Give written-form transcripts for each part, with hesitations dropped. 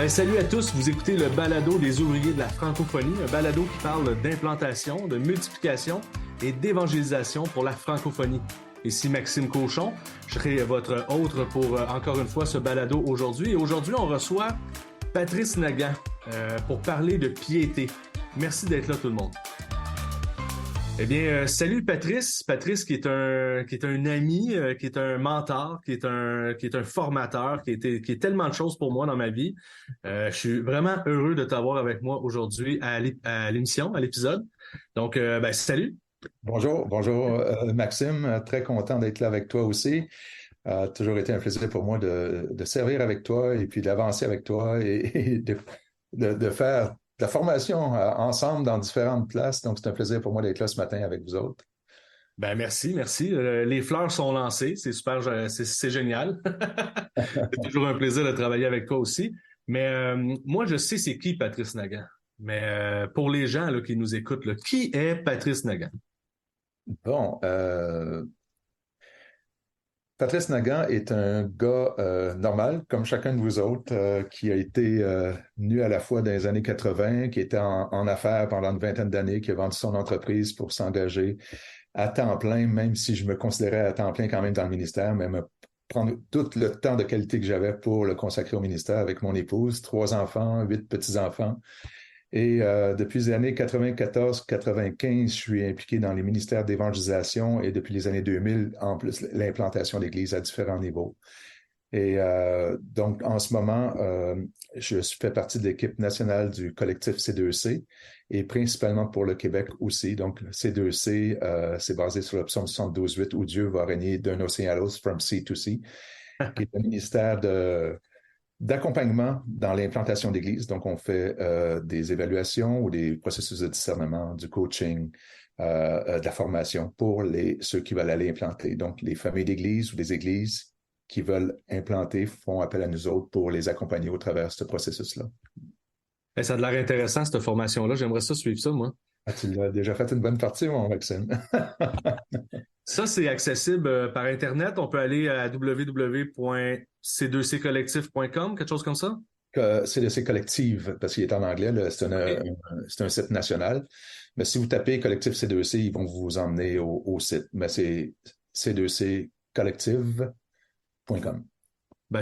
Salut à tous, vous écoutez le balado des ouvriers de la francophonie, un balado qui parle d'implantation, de multiplication et d'évangélisation pour la francophonie. Ici Maxime Cochon, je serai votre hôte pour encore une fois ce balado aujourd'hui. Et aujourd'hui, on reçoit Patrice Nagant pour parler de piété. Merci d'être là tout le monde. Salut Patrice. Patrice qui est un ami, qui est un mentor, qui est un formateur, qui est tellement de choses pour moi dans ma vie. Je suis vraiment heureux de t'avoir avec moi aujourd'hui à l'émission, à l'épisode. Donc, salut. Bonjour Maxime, très content d'être là avec toi aussi. Toujours été un plaisir pour moi de servir avec toi et puis d'avancer avec toi et de faire de la formation ensemble dans différentes places. Donc, c'est un plaisir pour moi d'être là ce matin avec vous autres. Merci. Les fleurs sont lancées, c'est super, c'est génial. C'est toujours un plaisir de travailler avec toi aussi. Moi, je sais c'est qui Patrice Nagant. Pour les gens là, qui nous écoutent, là, qui est Patrice Nagant? Bon, Patrice Nagant est un gars normal, comme chacun de vous autres, qui a été nu à la fois dans les années 80, qui était en affaires pendant une vingtaine d'années, qui a vendu son entreprise pour s'engager à temps plein, même si je me considérais à temps plein quand même dans le ministère, mais me prendre tout le temps de qualité que j'avais pour le consacrer au ministère avec mon épouse, 3 enfants, 8 petits-enfants. Et depuis les années 94-95, je suis impliqué dans les ministères d'évangélisation et depuis les années 2000, en plus, l'implantation d'églises à différents niveaux. Et donc, en ce moment, je fais partie de l'équipe nationale du collectif C2C et principalement pour le Québec aussi. Donc, C2C, c'est basé sur le psaume 72.8 où Dieu va régner d'un océan à l'autre, from sea to sea, qui est un ministère d'accompagnement dans l'implantation d'églises. Donc, on fait des évaluations ou des processus de discernement, du coaching, de la formation pour ceux qui veulent aller implanter. Donc, les familles d'églises ou des églises qui veulent implanter font appel à nous autres pour les accompagner au travers de ce processus-là. Ça a l'air intéressant, cette formation-là. J'aimerais ça suivre ça, moi. Ah, tu l'as déjà fait une bonne partie, mon Maxime. Ça, c'est accessible par Internet. On peut aller à www.c2ccollectif.com, quelque chose comme ça? CDC Collective, parce qu'il est en anglais, là, c'est un site national. Mais si vous tapez Collectif C2C, ils vont vous emmener au site. Mais c'est C2ccollective.com.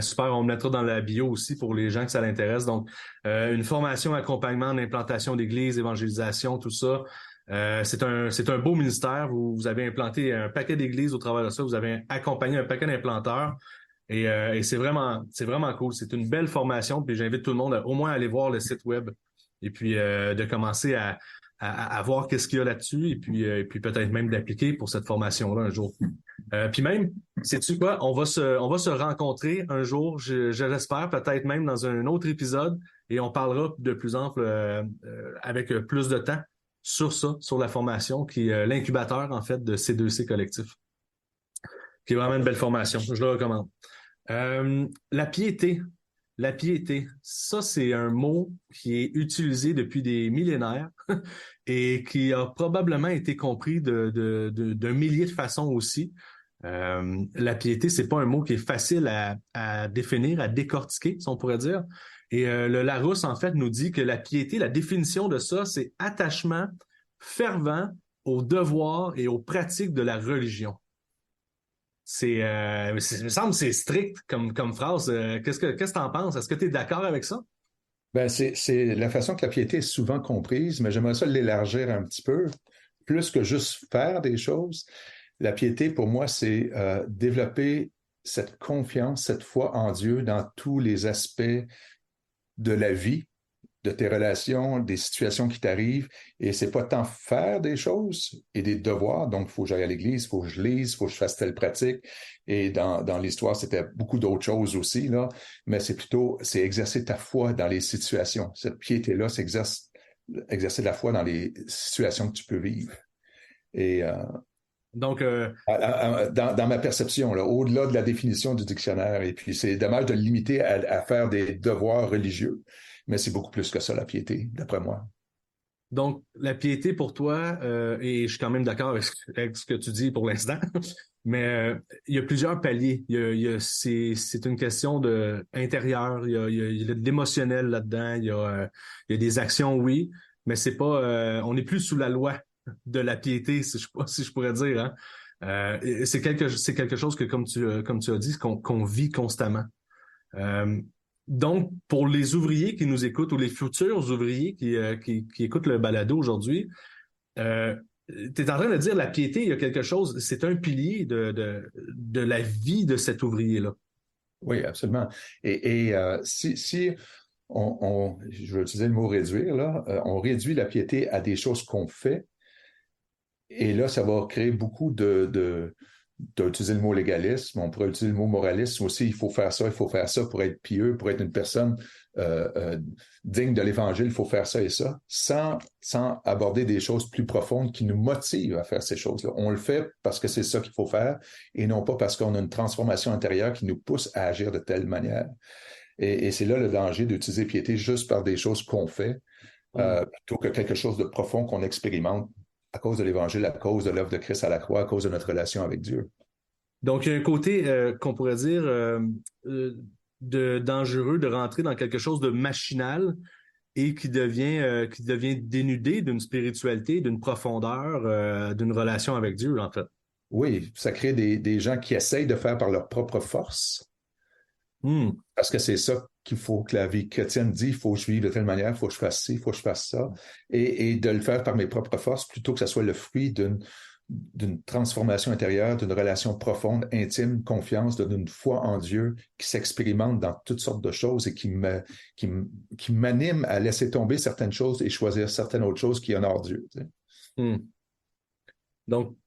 Super, on le mettra dans la bio aussi pour les gens que ça l'intéresse. Donc, une formation, accompagnement, d'implantation d'église, évangélisation, tout ça. C'est un beau ministère. Vous avez implanté un paquet d'églises au travers de ça. Vous avez accompagné un paquet d'implanteurs. Et c'est vraiment cool. C'est une belle formation. Puis j'invite tout le monde à au moins aller voir le site web et puis de commencer à voir qu'est-ce qu'il y a là-dessus et puis peut-être même d'appliquer pour cette formation-là un jour. Puis même, sais-tu quoi, on va se rencontrer un jour, je l'espère, peut-être même dans un autre épisode, et on parlera de plus ample avec plus de temps sur ça, sur la formation, qui est l'incubateur en fait de C2C Collectif, qui est vraiment une belle formation. Je le recommande. La piété. La piété, ça c'est un mot qui est utilisé depuis des millénaires et qui a probablement été compris d'un millier de façons aussi. La piété, c'est pas un mot qui est facile à définir, à décortiquer, si on pourrait dire. Et le Larousse, en fait, nous dit que la piété, la définition de ça, c'est attachement fervent aux devoirs et aux pratiques de la religion. Il me semble que c'est strict comme phrase. Qu'est-ce que t'en penses? Est-ce que tu es d'accord avec ça? Ben, c'est la façon que la piété est souvent comprise, mais j'aimerais ça l'élargir un petit peu. Plus que juste faire des choses, la piété, pour moi, c'est développer cette confiance, cette foi en Dieu dans tous les aspects de la vie, de tes relations, des situations qui t'arrivent. Et c'est pas tant faire des choses et des devoirs. Donc, il faut que j'aille à l'église, il faut que je lise, il faut que je fasse telle pratique. Et dans l'histoire, c'était beaucoup d'autres choses aussi, là. Mais c'est exercer ta foi dans les situations. Cette piété-là, c'est exercer de la foi dans les situations que tu peux vivre. Et Donc, dans ma perception, là, au-delà de la définition du dictionnaire, et puis c'est dommage de le limiter à faire des devoirs religieux, mais c'est beaucoup plus que ça, la piété, d'après moi. la piété pour toi, et je suis quand même d'accord avec ce que tu dis pour l'instant, Mais il y a plusieurs paliers. C'est une question de intérieur. Il y a de l'émotionnel là-dedans. Il y a des actions, oui, mais c'est pas. On n'est plus sous la loi de la piété, si je pourrais dire. Hein. C'est quelque chose que, comme tu as dit, qu'on vit constamment. Euh, donc, pour les ouvriers qui nous écoutent ou les futurs ouvriers qui écoutent le balado aujourd'hui, euh, tu es en train de dire la piété, il y a quelque chose, c'est un pilier de la vie de cet ouvrier-là. Oui, absolument. Si je vais utiliser le mot réduire, là, on réduit la piété à des choses qu'on fait, et là, ça va créer beaucoup d'utiliser le mot légalisme, on pourrait utiliser le mot moralisme aussi, il faut faire ça pour être pieux, pour être une personne euh, euh, digne de l'Évangile, il faut faire ça et ça, sans aborder des choses plus profondes qui nous motivent à faire ces choses-là. On le fait parce que c'est ça qu'il faut faire et non pas parce qu'on a une transformation intérieure qui nous pousse à agir de telle manière. Et c'est là le danger d'utiliser piété juste par des choses qu'on fait, Mm. plutôt que quelque chose de profond qu'on expérimente à cause de l'Évangile, à cause de l'œuvre de Christ à la croix, à cause de notre relation avec Dieu. Donc, il y a un côté qu'on pourrait dire euh, dangereux de rentrer dans quelque chose de machinal et qui devient dénudé d'une spiritualité, d'une profondeur, d'une relation avec Dieu, en fait. Oui, ça crée des gens qui essayent de faire par leur propre force, Mm. parce que c'est ça qu'il faut que la vie chrétienne dit, il faut que je vive de telle manière, il faut que je fasse ci, il faut que je fasse ça, et de le faire par mes propres forces, plutôt que ce soit le fruit d'une transformation intérieure, d'une relation profonde, intime, confiance, d'une foi en Dieu qui s'expérimente dans toutes sortes de choses et qui, qui m'anime à laisser tomber certaines choses et choisir certaines autres choses qui honorent Dieu. Tu sais. Mm. Donc,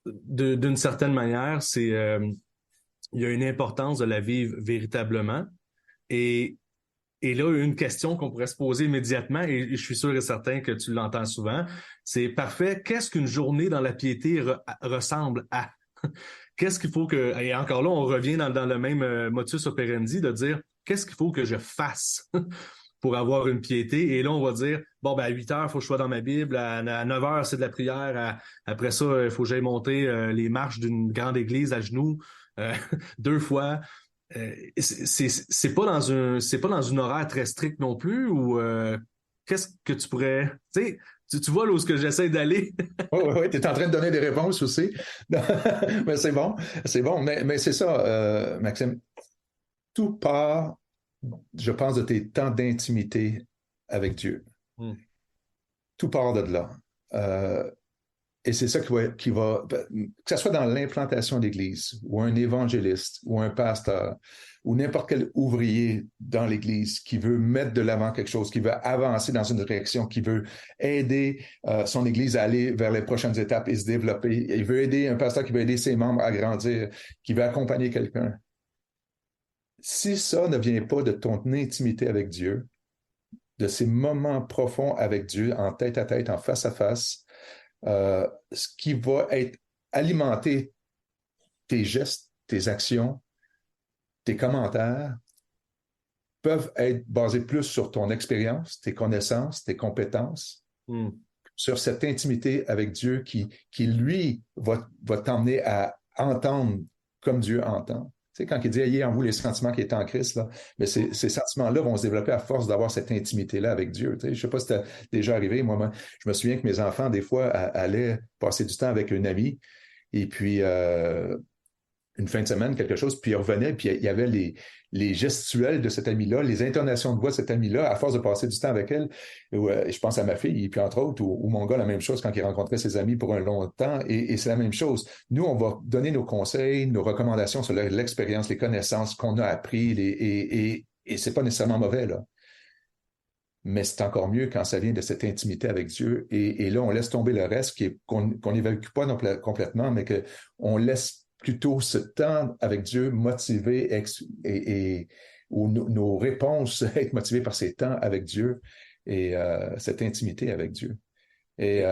d'une certaine manière, il y a une importance de la vivre véritablement. Et, et là, une question qu'on pourrait se poser immédiatement, et je suis sûr et certain que tu l'entends souvent, c'est parfait, qu'est-ce qu'une journée dans la piété ressemble à? Qu'est-ce qu'il faut que, et encore là, on revient dans le même motus operandi de dire, qu'est-ce qu'il faut que je fasse pour avoir une piété? Et là, on va dire, bon, ben, à 8 heures, il faut que je sois dans ma Bible, à 9 heures, c'est de la prière, après ça, il faut que j'aille monter les marches d'une grande église à genoux euh, 2 fois. C'est pas c'est pas dans une horaire très stricte non plus ou qu'est-ce que tu pourrais, tu sais, tu vois là où ce que j'essaie d'aller. Oui, oui, oui, tu es en train de donner des réponses aussi. Mais c'est bon. Mais c'est ça, Maxime. Tout part, je pense, de tes temps d'intimité avec Dieu. Hmm. Tout part de là. Euh, et c'est ça que ce soit dans l'implantation d'église, ou un évangéliste, ou un pasteur, ou n'importe quel ouvrier dans l'église qui veut mettre de l'avant quelque chose, qui veut avancer dans une direction, qui veut aider son église à aller vers les prochaines étapes et se développer. Il veut aider un pasteur qui veut aider ses membres à grandir, qui veut accompagner quelqu'un. Si ça ne vient pas de ton intimité avec Dieu, de ces moments profonds avec Dieu, en tête à tête, en face à face, ce qui va être alimenter tes gestes, tes actions, tes commentaires, peuvent être basés plus sur ton expérience, tes connaissances, tes compétences, Hmm. sur cette intimité avec Dieu qui lui, va t'emmener à entendre comme Dieu entend. Tu sais, quand il dit ayez en vous les sentiments qui étaient en Christ, là, mais ces sentiments-là vont se développer à force d'avoir cette intimité-là avec Dieu. Tu sais, je ne sais pas si c'est déjà arrivé. Moi, je me souviens que mes enfants, des fois, allaient passer du temps avec un ami. Et puis, une fin de semaine, quelque chose, puis il revenait, puis il y avait les gestuels de cet ami-là, les intonations de voix de cet ami-là, à force de passer du temps avec elle. Je pense à ma fille, et puis entre autres, ou mon gars, la même chose quand il rencontrait ses amis pour un long temps, et c'est la même chose. Nous, on va donner nos conseils, nos recommandations sur l'expérience, les connaissances qu'on a appris, et c'est pas nécessairement mauvais, là. Mais c'est encore mieux quand ça vient de cette intimité avec Dieu. Et là, on laisse tomber le reste qu'on n'évacue pas complètement, mais qu'on laisse plutôt ce temps avec Dieu motivé où nos réponses être motivées par ces temps avec Dieu et cette intimité avec Dieu. Et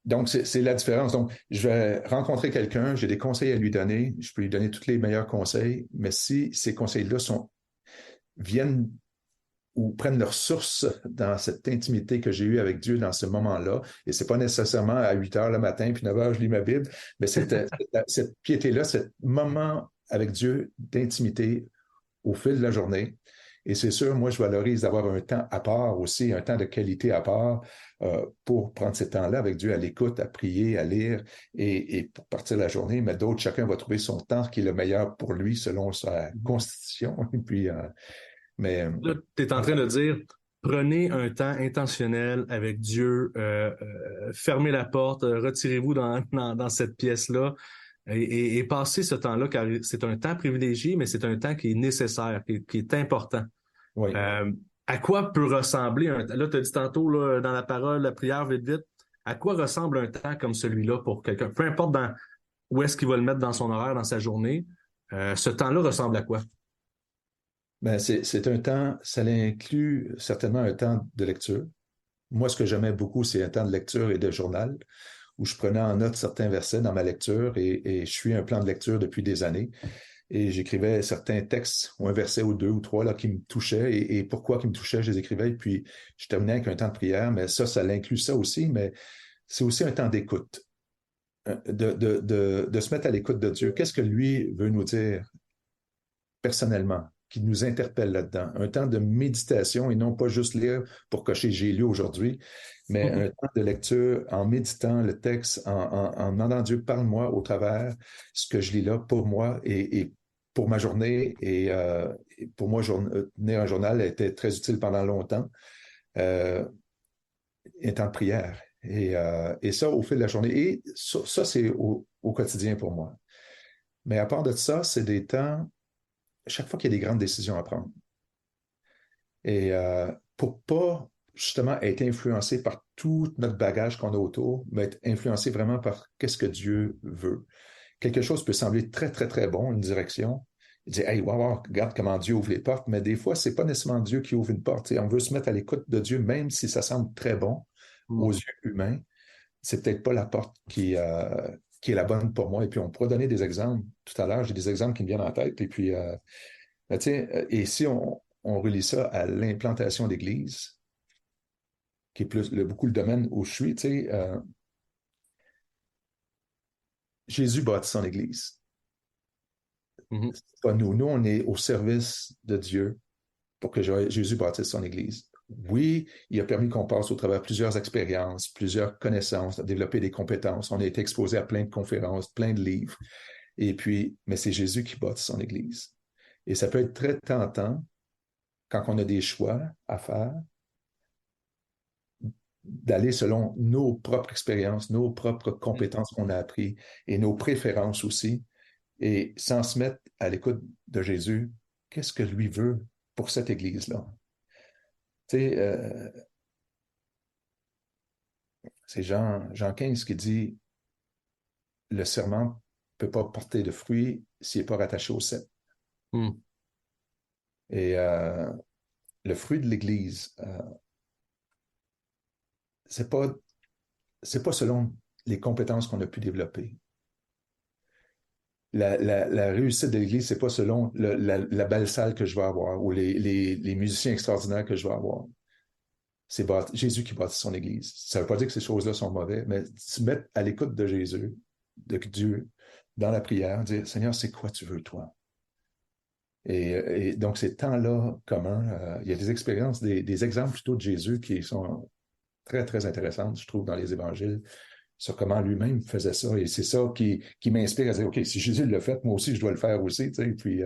donc, c'est la différence. Donc, je vais rencontrer quelqu'un, j'ai des conseils à lui donner, je peux lui donner tous les meilleurs conseils, mais si ces conseils-là viennent ou prennent leur source dans cette intimité que j'ai eue avec Dieu dans ce moment-là. Et c'est pas nécessairement à 8 heures le matin, puis 9 heures, je lis ma Bible, mais c'était cette piété-là, ce moment avec Dieu d'intimité au fil de la journée. Et c'est sûr, moi, je valorise d'avoir un temps à part aussi, un temps de qualité à part pour prendre ce temps-là avec Dieu à l'écoute, à prier, à lire et pour partir la journée. Mais d'autres, chacun va trouver son temps qui est le meilleur pour lui selon sa constitution. Et puis, Là, tu es en train de dire, prenez un temps intentionnel avec Dieu, fermez la porte, retirez-vous dans cette pièce-là et passez ce temps-là, car c'est un temps privilégié, mais c'est un temps qui est nécessaire, qui est important. oui. À quoi peut ressembler là, tu as dit tantôt là, dans la parole, la prière, vite, vite, à quoi ressemble un temps comme celui-là pour quelqu'un? Peu importe où est-ce qu'il va le mettre dans son horaire, dans sa journée, ce temps-là ressemble à quoi? Ben, c'est un temps, ça inclut certainement un temps de lecture. Moi, ce que j'aimais beaucoup, c'est un temps de lecture et de journal, où je prenais en note certains versets dans ma lecture et je suis un plan de lecture depuis des années. Et j'écrivais certains textes, ou un verset ou deux ou trois là, qui me touchaient et pourquoi qui me touchaient, je les écrivais. Et puis, je terminais avec un temps de prière, mais ça l'inclut ça aussi, mais c'est aussi un temps d'écoute, de se mettre à l'écoute de Dieu. Qu'est-ce que lui veut nous dire personnellement, qui nous interpelle là-dedans? Un temps de méditation et non pas juste lire pour cocher j'ai lu aujourd'hui, mais un temps de lecture en méditant le texte, en demandant Dieu, parle-moi au travers ce que je lis là pour moi et pour ma journée. Et pour moi, tenir un journal a été très utile pendant longtemps. Un temps de prière. Et ça, au fil de la journée. Et ça c'est au quotidien pour moi. Mais à part de ça, c'est des temps, chaque fois qu'il y a des grandes décisions à prendre. Et pour pas justement être influencé par tout notre bagage qu'on a autour, mais être influencé vraiment par qu'est-ce que Dieu veut. Quelque chose peut sembler très, très, très bon, une direction. Il dit, hey, wow, regarde comment Dieu ouvre les portes, mais des fois, c'est pas nécessairement Dieu qui ouvre une porte. On veut se mettre à l'écoute de Dieu, même si ça semble très bon aux yeux humains. C'est peut-être pas la porte qui est la bonne pour moi. Et puis, on pourra donner des exemples. Tout à l'heure, j'ai des exemples qui me viennent en tête. Et puis, et si on relie ça à l'implantation d'église, qui est beaucoup le domaine où je suis, Jésus bâtit son église. Mm-hmm. C'est pas nous. Nous, on est au service de Dieu pour que Jésus bâtisse son église. Oui, il a permis qu'on passe au travers plusieurs expériences, plusieurs connaissances, à développer des compétences. On a été exposé à plein de conférences, plein de livres. Et puis, mais c'est Jésus qui bâtit son église. Et ça peut être très tentant quand on a des choix à faire, d'aller selon nos propres expériences, nos propres compétences qu'on a apprises et nos préférences aussi, et sans se mettre à l'écoute de Jésus, qu'est-ce que lui veut pour cette Église-là? Tu sais, c'est Jean 15 qui dit, le serment ne peut pas porter de fruits s'il n'est pas rattaché au cep. Mm. Et le fruit de l'Église, c'est pas selon les compétences qu'on a pu développer. La réussite de l'Église, c'est pas selon la belle salle que je vais avoir ou les musiciens extraordinaires que je vais avoir. C'est Jésus qui bâtit son Église. Ça ne veut pas dire que ces choses-là sont mauvaises, mais se mettre à l'écoute de Jésus, de Dieu, dans la prière, dire, Seigneur, c'est quoi tu veux, toi? Et donc, ces temps-là communs, il y a des expériences, des exemples plutôt de Jésus qui sont très, très intéressantes, je trouve, dans les évangiles, sur comment lui-même faisait ça. Et c'est ça qui m'inspire à dire, OK, si Jésus l'a fait, moi aussi, je dois le faire aussi, tu sais, puis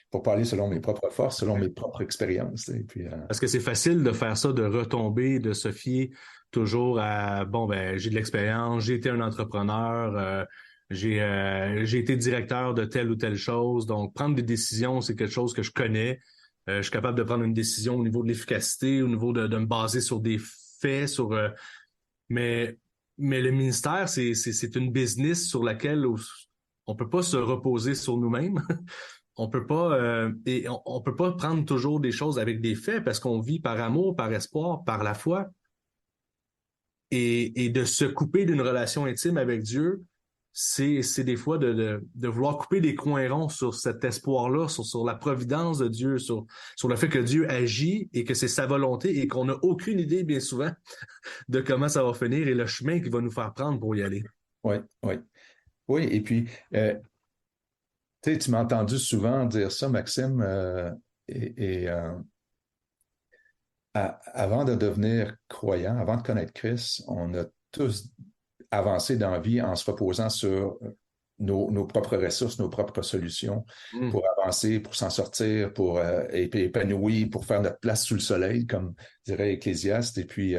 pour parler selon mes propres forces, selon mes propres expériences. Puis, Parce que c'est facile de faire ça, de retomber, de se fier toujours à, bon, ben, j'ai de l'expérience, j'ai été un entrepreneur, j'ai été directeur de telle ou telle chose. Donc, prendre des décisions, c'est quelque chose que je connais. Je suis capable de prendre une décision au niveau de l'efficacité, au niveau de me baser sur des faits, mais le ministère, c'est une business sur laquelle on peut pas se reposer sur nous-mêmes. On peut pas et on peut pas prendre toujours des choses avec des faits parce qu'on vit par amour, par espoir, par la foi. Et de se couper d'une relation intime avec Dieu, c'est des fois de vouloir couper des coins ronds sur cet espoir-là, sur la providence de Dieu, sur le fait que Dieu agit et que c'est sa volonté et qu'on n'a aucune idée, bien souvent, de comment ça va finir et le chemin qu'il va nous faire prendre pour y aller. Oui, oui. Oui, et puis, tu m'as entendu souvent dire ça, Maxime, avant de devenir croyant, avant de connaître Christ, on a tous avancé dans la vie en se reposant sur nos propres ressources, nos propres solutions pour avancer, pour s'en sortir, pour être épanoui, pour faire notre place sous le soleil, comme dirait Ecclésiaste. Et puis,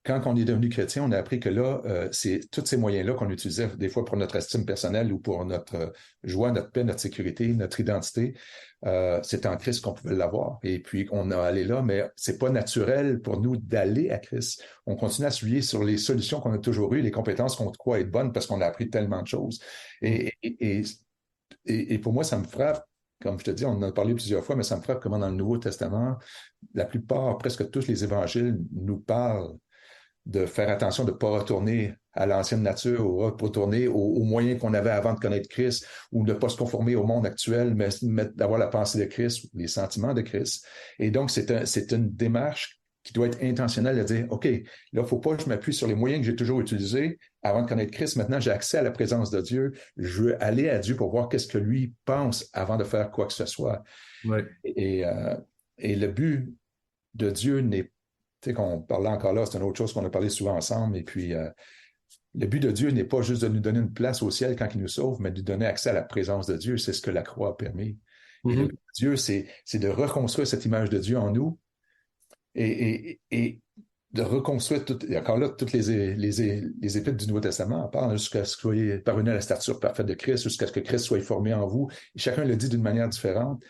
quand on est devenu chrétien, on a appris que là, c'est tous ces moyens-là qu'on utilisait des fois pour notre estime personnelle ou pour notre joie, notre paix, notre sécurité, notre identité. C'est en Christ qu'on pouvait l'avoir. Et puis, on a allé là, mais c'est pas naturel pour nous d'aller à Christ. On continue à s'appuyer sur les solutions qu'on a toujours eues, les compétences qu'on croit être bonnes parce qu'on a appris tellement de choses. Et pour moi, ça me frappe, comme je te dis, on en a parlé plusieurs fois, mais ça me frappe comment dans le Nouveau Testament, la plupart, presque tous les évangiles nous parlent de faire attention de ne pas retourner à l'ancienne nature ou retourner aux moyens qu'on avait avant de connaître Christ ou de ne pas se conformer au monde actuel, mais d'avoir la pensée de Christ ou les sentiments de Christ. Et donc, c'est une démarche qui doit être intentionnelle de dire, OK, là, il ne faut pas que je m'appuie sur les moyens que j'ai toujours utilisés avant de connaître Christ. Maintenant, j'ai accès à la présence de Dieu. Je veux aller à Dieu pour voir qu'est-ce que lui pense avant de faire quoi que ce soit. Ouais. Et le but de Dieu n'est tu sais, qu'on parlait encore là, c'est une autre chose qu'on a parlé souvent ensemble. Et puis, le but de Dieu n'est pas juste de nous donner une place au ciel quand il nous sauve, mais de nous donner accès à la présence de Dieu. C'est ce que la croix a permis. Et le but de Dieu, c'est de reconstruire cette image de Dieu en nous et de reconstruire, encore là, toutes les épîtres du Nouveau Testament en parlent jusqu'à ce que vous soyez parvenus à la stature parfaite de Christ, jusqu'à ce que Christ soit formé en vous. Et chacun le dit d'une manière différente.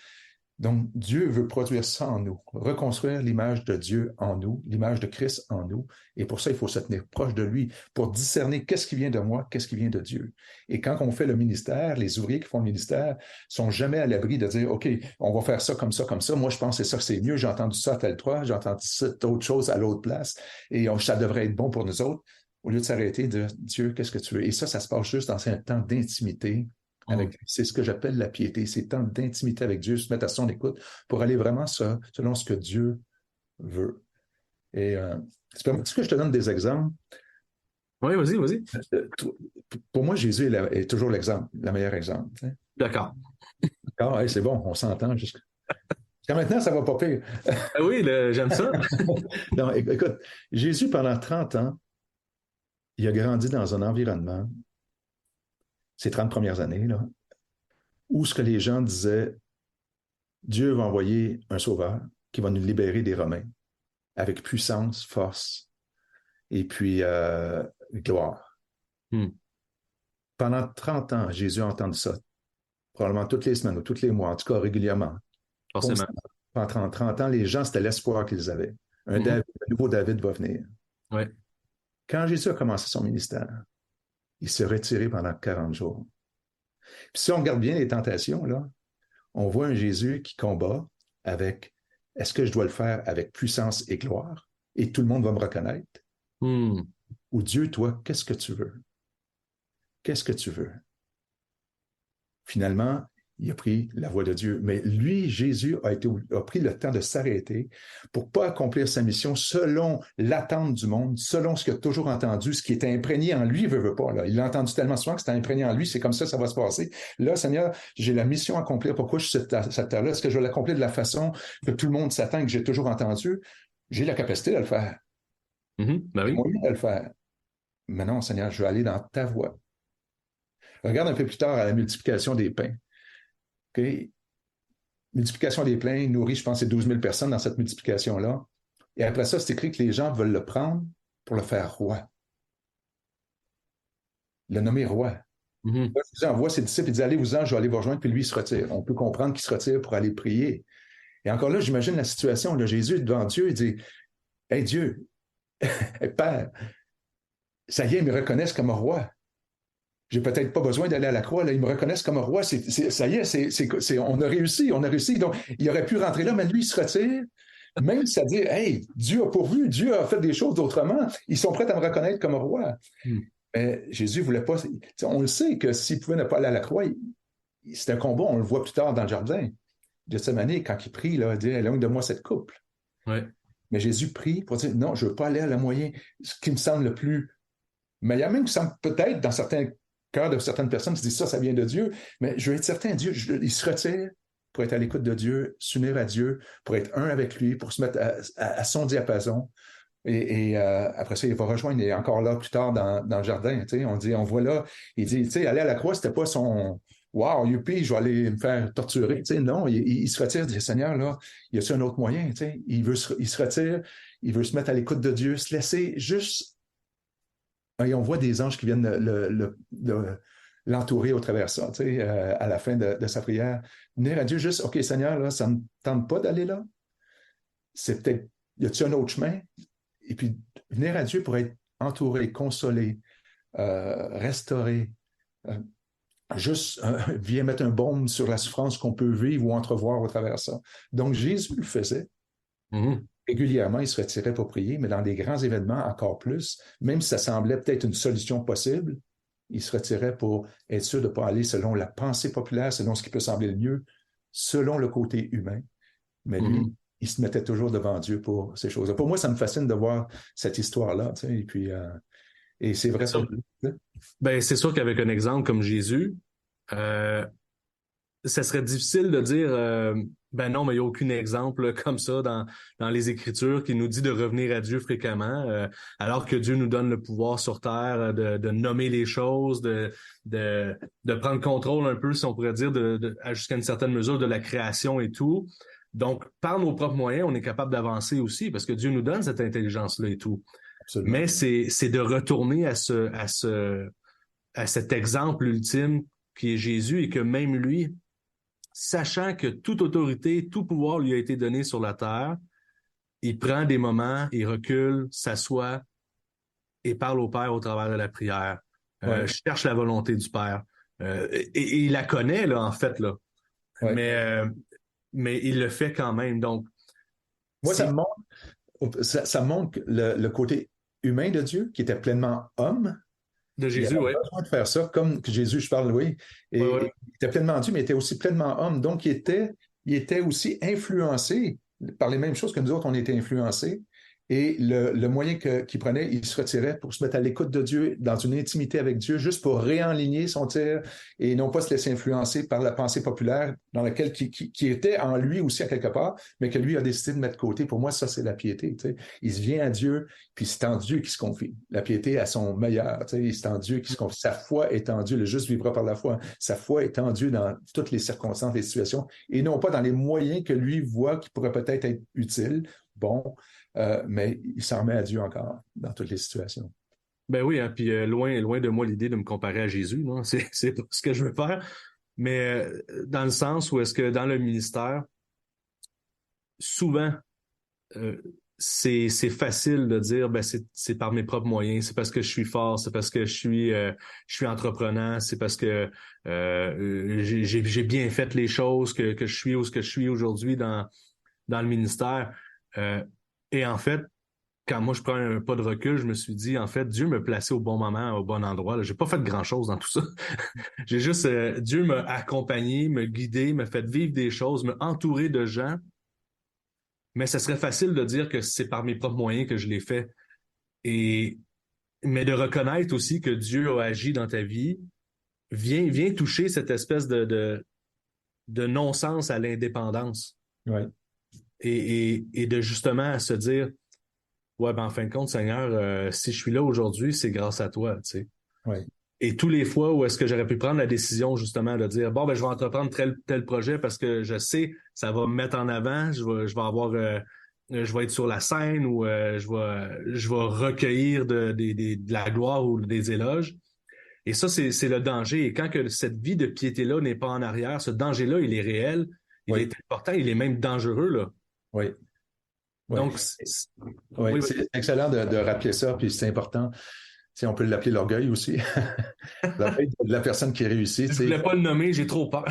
Donc, Dieu veut produire ça en nous, reconstruire l'image de Dieu en nous, l'image de Christ en nous. Et pour ça, il faut se tenir proche de lui pour discerner qu'est-ce qui vient de moi, qu'est-ce qui vient de Dieu. Et quand on fait le ministère, les ouvriers qui font le ministère sont jamais à l'abri de dire, OK, on va faire ça, comme ça, comme ça. Moi, je pense que c'est mieux. J'ai entendu ça à telle fois, j'ai entendu cette autre chose à l'autre place. Et ça devrait être bon pour nous autres. Au lieu de s'arrêter et de dire, Dieu, qu'est-ce que tu veux? Et ça se passe juste dans un temps d'intimité. C'est ce que j'appelle la piété, c'est le temps d'intimité avec Dieu, se mettre à son écoute pour aller vraiment selon ce que Dieu veut. Et est-ce que je te donne des exemples? Oui, vas-y. Pour moi, Jésus est toujours l'exemple, le meilleur exemple. Tu sais. D'accord. D'accord, hey, c'est bon, on s'entend jusqu'à maintenant, ça va pas pire. Oui, j'aime ça. Non, écoute, Jésus, pendant 30 ans, il a grandi dans un environnement, ces 30 premières années, là, où ce que les gens disaient, Dieu va envoyer un sauveur qui va nous libérer des Romains avec puissance, force et puis gloire. Pendant 30 ans, Jésus a entendu ça, probablement toutes les semaines ou tous les mois, en tout cas régulièrement. Forcément. Pendant 30 ans, les gens, c'était l'espoir qu'ils avaient. Un nouveau David va venir. Ouais. Quand Jésus a commencé son ministère, il s'est retiré pendant 40 jours. Puis si on regarde bien les tentations, là, on voit un Jésus qui combat avec est-ce que je dois le faire avec puissance et gloire et tout le monde va me reconnaître? Ou Dieu, toi, qu'est-ce que tu veux? Qu'est-ce que tu veux? Finalement, il a pris la voie de Dieu. Mais lui, Jésus, a pris le temps de s'arrêter pour ne pas accomplir sa mission selon l'attente du monde, selon ce qu'il a toujours entendu, ce qui était imprégné en lui, veut pas. Là. Il l'a entendu tellement souvent que c'était imprégné en lui, c'est comme ça va se passer. Là, Seigneur, j'ai la mission à accomplir. Pourquoi je suis sur cette terre-là? Est-ce que je vais l'accomplir de la façon que tout le monde s'attend, que j'ai toujours entendu? J'ai la capacité de le faire. Ben oui. Moyen de le faire. Mais non, Seigneur, je vais aller dans ta voie. Regarde un peu plus tard à la multiplication des pains. Okay. Multiplication des pains nourrit, je pense, c'est 12 000 personnes dans cette multiplication-là. Et après ça, c'est écrit que les gens veulent le prendre pour le faire roi. Le nommer roi. Là, Jésus envoie ses disciples, il dit, allez-vous-en, je vais aller vous rejoindre, puis lui, il se retire. On peut comprendre qu'il se retire pour aller prier. Et encore là, j'imagine la situation. Là, Jésus est devant Dieu, il dit, hey Dieu, Père, ça y est, ils me reconnaissent comme roi. J'ai peut-être pas besoin d'aller à la croix, là, ils me reconnaissent comme roi, ça y est, on a réussi. Donc, il aurait pu rentrer là, mais lui, il se retire, même si ça dit, hey, Dieu a pourvu, Dieu a fait des choses autrement, ils sont prêts à me reconnaître comme roi. Mais Jésus voulait pas. On le sait que s'il pouvait ne pas aller à la croix, c'est un combat, on le voit plus tard dans le jardin. Gethsémane, quand il prie, là, il dit éloigne de moi cette coupe. Ouais. Mais Jésus prie pour dire non, je ne veux pas aller à la moyen. Ce qui me semble le plus meilleur, même qui semble peut-être dans certains cœurs de certaines personnes qui disent ça vient de Dieu. Mais je veux être certain, Dieu, il se retire pour être à l'écoute de Dieu, s'unir à Dieu, pour être un avec lui, pour se mettre à son diapason. Et après ça, il va rejoindre, il est encore là plus tard dans le jardin. On voit là, il dit, aller à la croix, c'était pas son wow, youpi, je vais aller me faire torturer. Non, il se retire, il dit, Seigneur, là, y a-t-il un autre moyen? Il se retire, il veut se mettre à l'écoute de Dieu, se laisser juste. Et on voit des anges qui viennent l'entourer au travers de ça, à la fin de sa prière. Venir à Dieu juste, OK, Seigneur, là, ça ne me tente pas d'aller là. C'est peut-être, y a-t-il un autre chemin? Et puis, venir à Dieu pour être entouré, consolé, restauré, juste vient mettre un baume sur la souffrance qu'on peut vivre ou entrevoir au travers de ça. Donc, Jésus le faisait. Mm-hmm. Régulièrement, il se retirait pour prier, mais dans des grands événements, encore plus, même si ça semblait peut-être une solution possible, il se retirait pour être sûr de ne pas aller selon la pensée populaire, selon ce qui peut sembler le mieux, selon le côté humain. Mais lui, il se mettait toujours devant Dieu pour ces choses-là. Pour moi, ça me fascine de voir cette histoire-là. Et puis, et c'est vrai pour lui. Ben, c'est sûr qu'avec un exemple comme Jésus, ça serait difficile de dire ben non, mais il n'y a aucun exemple comme ça dans les Écritures qui nous dit de revenir à Dieu fréquemment, alors que Dieu nous donne le pouvoir sur terre de nommer les choses, de prendre contrôle un peu, si on pourrait dire, jusqu'à une certaine mesure de la création et tout. Donc, par nos propres moyens, on est capable d'avancer aussi parce que Dieu nous donne cette intelligence-là et tout. Absolument. Mais c'est de retourner à cet exemple ultime qui est Jésus et que même lui, sachant que toute autorité, tout pouvoir lui a été donné sur la terre, il prend des moments, il recule, s'assoit et parle au Père au travers de la prière. Ouais. Cherche la volonté du Père. Et il la connaît, là, en fait, là. Ouais. Mais il le fait quand même. Donc, moi, ça montre le côté humain de Dieu, qui était pleinement homme. De Jésus, il avait oui. besoin de faire ça, comme Jésus, je parle, oui. Et il était pleinement Dieu, mais il était aussi pleinement homme. Donc, il était aussi influencé par les mêmes choses que nous autres, on était influencés. Et le moyen qu'il prenait, il se retirait pour se mettre à l'écoute de Dieu, dans une intimité avec Dieu, juste pour réaligner son tir et non pas se laisser influencer par la pensée populaire dans laquelle qui était en lui aussi à quelque part, mais que lui a décidé de mettre de côté. Pour moi, ça, c'est la piété. Il se vient à Dieu, puis c'est en Dieu qu'il se confie. La piété à son meilleur. C'est en Dieu qu'il se confie. Sa foi est en Dieu. Le juste vivra par la foi. Sa foi est en Dieu dans toutes les circonstances, les situations, et non pas dans les moyens que lui voit qui pourraient peut-être être utiles. Bon, mais il s'en remet à Dieu encore dans toutes les situations. Ben oui, hein, puis loin de moi l'idée de me comparer à Jésus, non? C'est pas ce que je veux faire. Mais dans le sens où est-ce que dans le ministère, souvent, c'est facile de dire ben c'est par mes propres moyens, c'est parce que je suis fort, c'est parce que je suis entreprenant, c'est parce que j'ai bien fait les choses que je suis où ce que je suis aujourd'hui dans le ministère. Et en fait, quand moi je prends un pas de recul, je me suis dit, en fait, Dieu me plaçait au bon moment, au bon endroit. Là. J'ai pas fait grand-chose dans tout ça. J'ai juste, Dieu m'a accompagné, me guidé, me fait vivre des choses, me entouré de gens. Mais ça serait facile de dire que c'est par mes propres moyens que je l'ai fait. Mais de reconnaître aussi que Dieu a agi dans ta vie, vient toucher cette espèce de non-sens à l'indépendance. Ouais. Et de justement se dire, ouais, ben en fin de compte, Seigneur, si je suis là aujourd'hui, c'est grâce à toi, tu sais. Ouais. Et tous les fois où est-ce que j'aurais pu prendre la décision justement de dire, bon, ben je vais entreprendre tel projet parce que je sais, ça va me mettre en avant, je vais être sur la scène ou je vais recueillir de la gloire ou des éloges. Et ça, c'est le danger. Et quand que cette vie de piété-là n'est pas en arrière, ce danger-là, il est réel, il est important, il est même dangereux, là. Oui. Oui. Donc, c'est excellent de rappeler ça, puis c'est important. On peut l'appeler l'orgueil aussi. L'orgueil de la personne qui réussit. Je ne voulais pas le nommer, j'ai trop peur.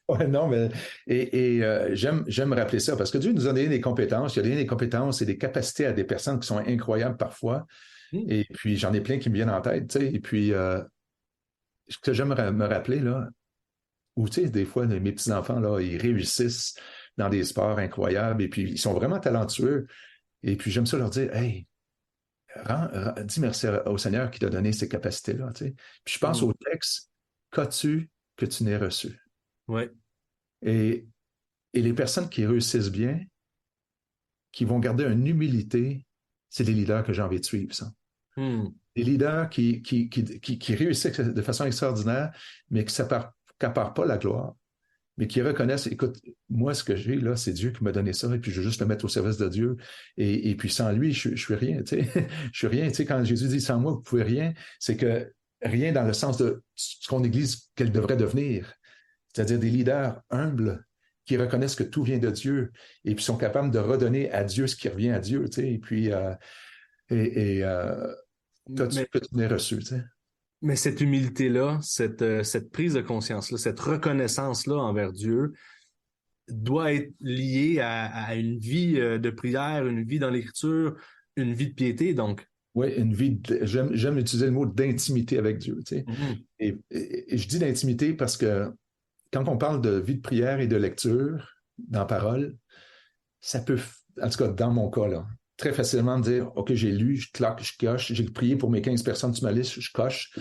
Ouais, non, mais j'aime rappeler ça parce que Dieu nous a donné des compétences. Il a donné des compétences et des capacités à des personnes qui sont incroyables parfois. Mm. Et puis, j'en ai plein qui me viennent en tête, tu sais. Et puis, ce que j'aime me rappeler, là, où, tu sais, des fois, mes petits-enfants, là, ils réussissent dans des sports incroyables et puis ils sont vraiment talentueux. Et puis, j'aime ça leur dire, hey, dis merci au Seigneur qui t'a donné ces capacités-là, tu sais. Puis, je pense Mm. au texte, qu'as-tu que tu n'aies reçu? Ouais. Et, et les personnes qui réussissent bien, qui vont garder une humilité, c'est les leaders que j'ai envie de suivre, ça. Mm. Des leaders qui réussissent de façon extraordinaire, mais qui n'accaparent pas la gloire, mais qui reconnaissent, écoute, moi, ce que j'ai là, c'est Dieu qui m'a donné ça, et puis je veux juste le mettre au service de Dieu. Et puis sans lui, je suis rien, tu sais. Je suis rien, tu sais. Quand Jésus dit sans moi, vous pouvez rien, c'est que rien dans le sens de ce qu'on Église qu'elle devrait devenir. C'est-à-dire des leaders humbles qui reconnaissent que tout vient de Dieu et puis sont capables de redonner à Dieu ce qui revient à Dieu, tu sais. Et puis, et qu'as-tu Mais, que tu n'aies reçu, tu sais. mais cette humilité-là, cette prise de conscience-là, cette reconnaissance-là envers Dieu doit être liée à une vie de prière, une vie dans l'Écriture, une vie de piété, donc. Oui, j'aime utiliser le mot d'intimité avec Dieu, tu sais. Mhm. Et je dis d'intimité parce que quand on parle de vie de prière et de lecture dans la parole, ça peut, en tout cas dans mon cas, là, très facilement dire, OK, j'ai lu, je claque, je coche, j'ai prié pour mes 15 personnes sur ma liste, je coche.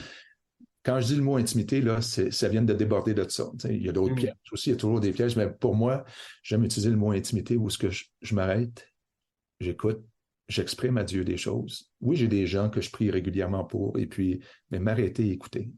Quand je dis le mot intimité, là, ça vient de déborder de ça. Tu sais, il y a d'autres pièges Mhm. aussi, il y a toujours des pièges, mais pour moi, j'aime utiliser le mot intimité où est-ce que je m'arrête, j'écoute, j'exprime à Dieu des choses. Oui, j'ai des gens que je prie régulièrement pour, et puis, mais m'arrêter et écouter.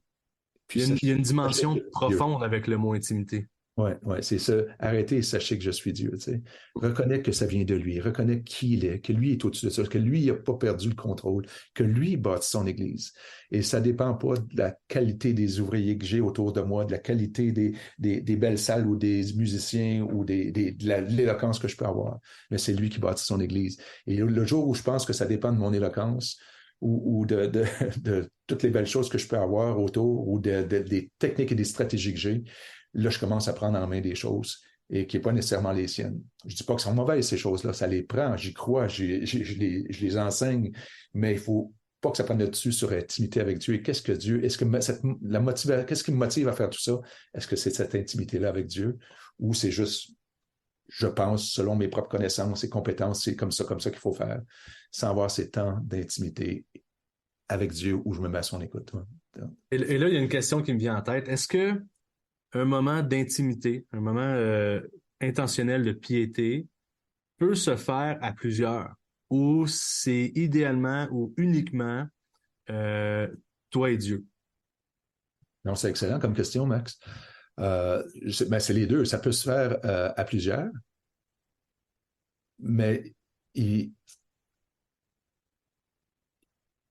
Puis Il y a une sachez que dimension Dieu. profonde avec le mot intimité. Ouais, ouais, c'est ça. Arrêtez et sachez que je suis Dieu. Tu sais. Reconnais que ça vient de lui. Reconnais qui il est, que lui est au-dessus de ça, que lui n'a pas perdu le contrôle, que lui bâtit son Église. Et ça dépend pas de la qualité des ouvriers que j'ai autour de moi, de la qualité des belles salles ou des musiciens ou de l'éloquence que je peux avoir. Mais c'est lui qui bâtit son Église. Et le jour où je pense que ça dépend de mon éloquence, ou de toutes les belles choses que je peux avoir autour, ou des techniques et des stratégies que j'ai, là, je commence à prendre en main des choses et qui n'est pas nécessairement les siennes. Je ne dis pas que sont mauvaises, ces choses-là. Ça les prend, j'y crois, je les enseigne, mais il ne faut pas que ça prenne le dessus sur l'intimité avec Dieu. Et qu'est-ce que Dieu, est-ce que qu'est-ce qui me motive à faire tout ça? Est-ce que c'est cette intimité-là avec Dieu ou c'est juste, je pense, selon mes propres connaissances et compétences, c'est comme ça qu'il faut faire, sans avoir ces temps d'intimité avec Dieu où je me mets à son écoute. Et là, il y a une question qui me vient en tête. Est-ce que un moment d'intimité, un moment intentionnel de piété peut se faire à plusieurs, ou c'est idéalement ou uniquement euh, toi et Dieu? Non, c'est excellent comme question, Max. C'est les deux. Ça peut se faire à plusieurs, mais il,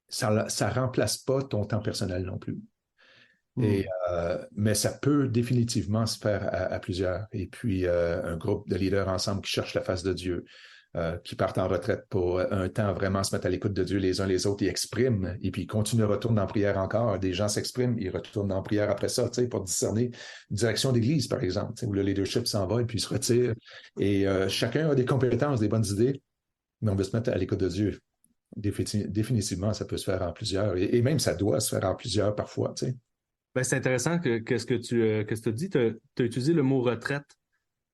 ça remplace pas ton temps personnel non plus. Hmm. Mais ça peut définitivement se faire à plusieurs. Et puis, un groupe de leaders ensemble qui cherchent la face de Dieu, qui partent en retraite pour un temps vraiment se mettre à l'écoute de Dieu les uns les autres, ils expriment, et puis ils continuent, retournent en prière encore. Des gens s'expriment, ils retournent en prière après ça, tu sais, pour discerner une direction d'église, par exemple, tu sais, où le leadership s'en va et puis il se retire. Et chacun a des compétences, des bonnes idées, mais on veut se mettre à l'écoute de Dieu. Définitivement, ça peut se faire en plusieurs. Et même, ça doit se faire en plusieurs parfois, tu sais. Ben, c'est intéressant que ce que tu as dit. Tu as utilisé le mot retraite.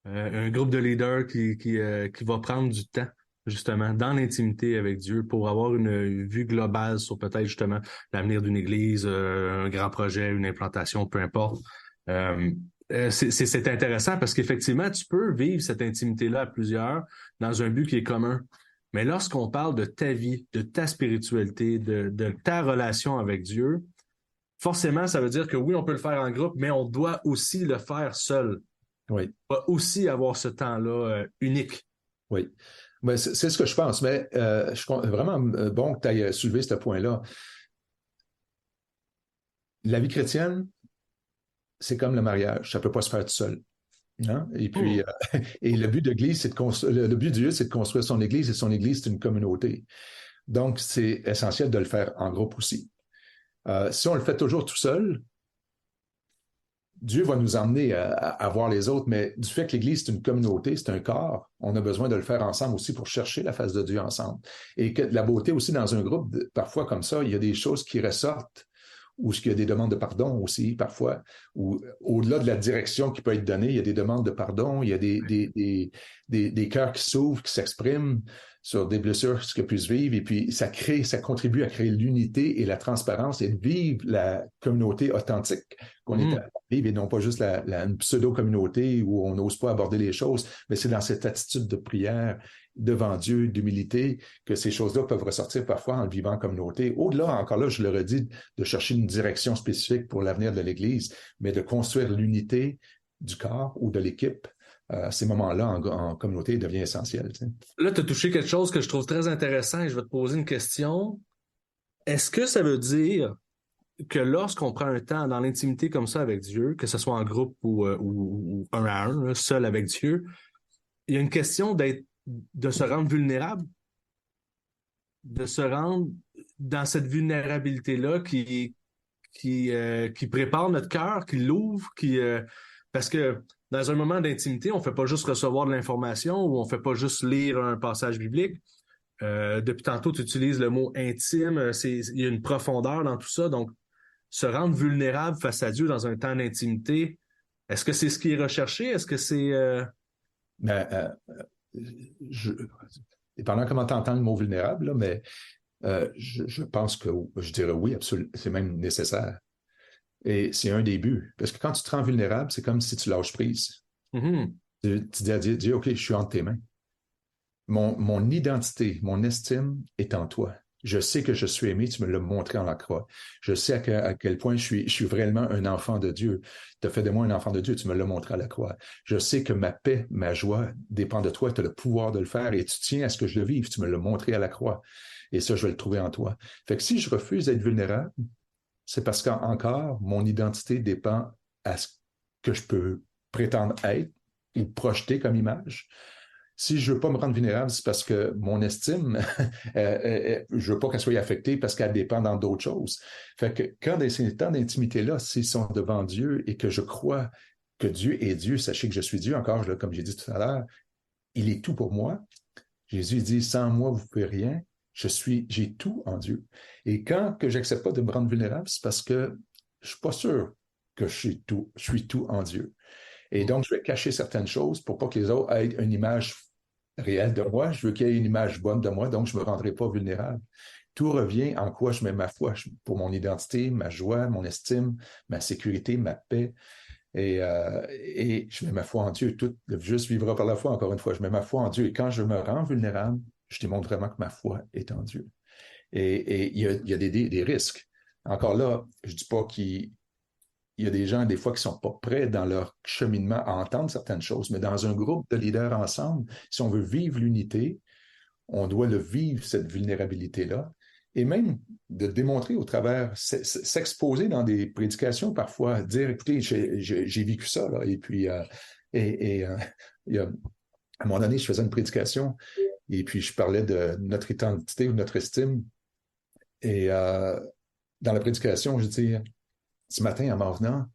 Un groupe de leaders qui va prendre du temps, justement, dans l'intimité avec Dieu pour avoir une vue globale sur peut-être justement l'avenir d'une église, un grand projet, une implantation, peu importe. Euh, c'est intéressant parce qu'effectivement, tu peux vivre cette intimité-là à plusieurs dans un but qui est commun. Mais lorsqu'on parle de ta vie, de ta spiritualité, de ta relation avec Dieu, forcément, ça veut dire que oui, on peut le faire en groupe, mais on doit aussi le faire seul. Oui. On va aussi avoir ce temps-là unique. Oui. Ben, c'est ce que je pense, mais je suis vraiment bon que tu aies soulevé ce point-là. La vie chrétienne, c'est comme le mariage, ça ne peut pas se faire tout seul. Hein? Et puis, Hmm. et le but de l'Église, c'est de construire, le but de Dieu, c'est de construire son Église, et son Église, c'est une communauté. Donc, c'est essentiel de le faire en groupe aussi. Si on le fait toujours tout seul, Dieu va nous emmener à voir les autres, mais du fait que l'Église, c'est une communauté, c'est un corps, on a besoin de le faire ensemble aussi pour chercher la face de Dieu ensemble. Et que la beauté aussi dans un groupe, parfois comme ça, il y a des choses qui ressortent, ou qu'il y a des demandes de pardon aussi, parfois, ou au-delà de la direction qui peut être donnée, il y a des demandes de pardon, il y a des cœurs qui s'ouvrent, qui s'expriment sur des blessures ce qu'ils puissent vivre, et puis ça contribue à créer l'unité et la transparence et de vivre la communauté authentique qu'on est à vivre, et non pas juste une pseudo-communauté où on n'ose pas aborder les choses, mais c'est dans cette attitude de prière devant Dieu, d'humilité, que ces choses-là peuvent ressortir parfois en vivant en communauté. Au-delà, encore là, je le redis, de chercher une direction spécifique pour l'avenir de l'Église, mais de construire l'unité du corps ou de l'équipe. Ces moments-là en communauté deviennent essentiels. Tu sais. Là, tu as touché quelque chose que je trouve très intéressant et je vais te poser une question. Est-ce que ça veut dire que lorsqu'on prend un temps dans l'intimité comme ça avec Dieu, que ce soit en groupe ou un à un, là, seul avec Dieu, il y a une question de se rendre vulnérable, de se rendre dans cette vulnérabilité-là qui prépare notre cœur, qui l'ouvre, parce que dans un moment d'intimité, on ne fait pas juste recevoir de l'information ou on ne fait pas juste lire un passage biblique. Depuis tantôt, tu utilises le mot intime, il y a une profondeur dans tout ça, donc se rendre vulnérable face à Dieu dans un temps d'intimité, est-ce que c'est ce qui est recherché? Est-ce que c'est... Mais, dépendant comment tu entends le mot vulnérable, là, mais je pense que je dirais oui, absolument, c'est même nécessaire. Et c'est un des buts. Parce que quand tu te rends vulnérable, c'est comme si tu lâches prise. Mm-hmm. Tu dis à Dieu, OK, je suis entre tes mains. Mon identité, mon estime est en toi. Je sais que je suis aimé, tu me l'as montré en la croix. Je sais à quel point je suis vraiment un enfant de Dieu. Tu as fait de moi un enfant de Dieu, tu me l'as montré à la croix. Je sais que ma paix, ma joie dépend de toi, tu as le pouvoir de le faire et tu tiens à ce que je le vive, tu me l'as montré à la croix. Et ça, je vais le trouver en toi. Fait que si je refuse d'être vulnérable, c'est parce qu'encore, mon identité dépend à ce que je peux prétendre être ou projeter comme image. Si je veux pas me rendre vulnérable, c'est parce que mon estime, je veux pas qu'elle soit affectée parce qu'elle dépend dans d'autres choses. Fait que quand ces temps d'intimité-là, s'ils sont devant Dieu et que je crois que Dieu est Dieu, sachez que je suis Dieu, encore, là, comme j'ai dit tout à l'heure, il est tout pour moi. Jésus dit, sans moi, vous ne pouvez rien. J'ai tout en Dieu. Et quand que j'accepte pas de me rendre vulnérable, c'est parce que je suis pas sûr que je suis tout en Dieu. Et donc, je vais cacher certaines choses pour pas que les autres aient une image réelle de moi. Je veux qu'il y ait une image bonne de moi, donc je me rendrai pas vulnérable. Tout revient en quoi je mets ma foi pour mon identité, ma joie, mon estime, ma sécurité, ma paix. Et je mets ma foi en Dieu. Tout le juste vivra par la foi, encore une fois. Je mets ma foi en Dieu. Et quand je me rends vulnérable, je démontre vraiment que ma foi est en Dieu. Et il y a des risques. Encore là, je ne dis pas qu'il y a des gens, des fois, qui ne sont pas prêts dans leur cheminement à entendre certaines choses, mais dans un groupe de leaders ensemble, si on veut vivre l'unité, on doit le vivre, cette vulnérabilité-là, et même de démontrer au travers, s'exposer dans des prédications parfois, dire, écoutez, j'ai vécu ça, là, et puis, il y a, à un moment donné, je faisais une prédication, et puis je parlais de notre identité ou notre estime, et dans la prédication, je dis, ce matin, en m'en venant,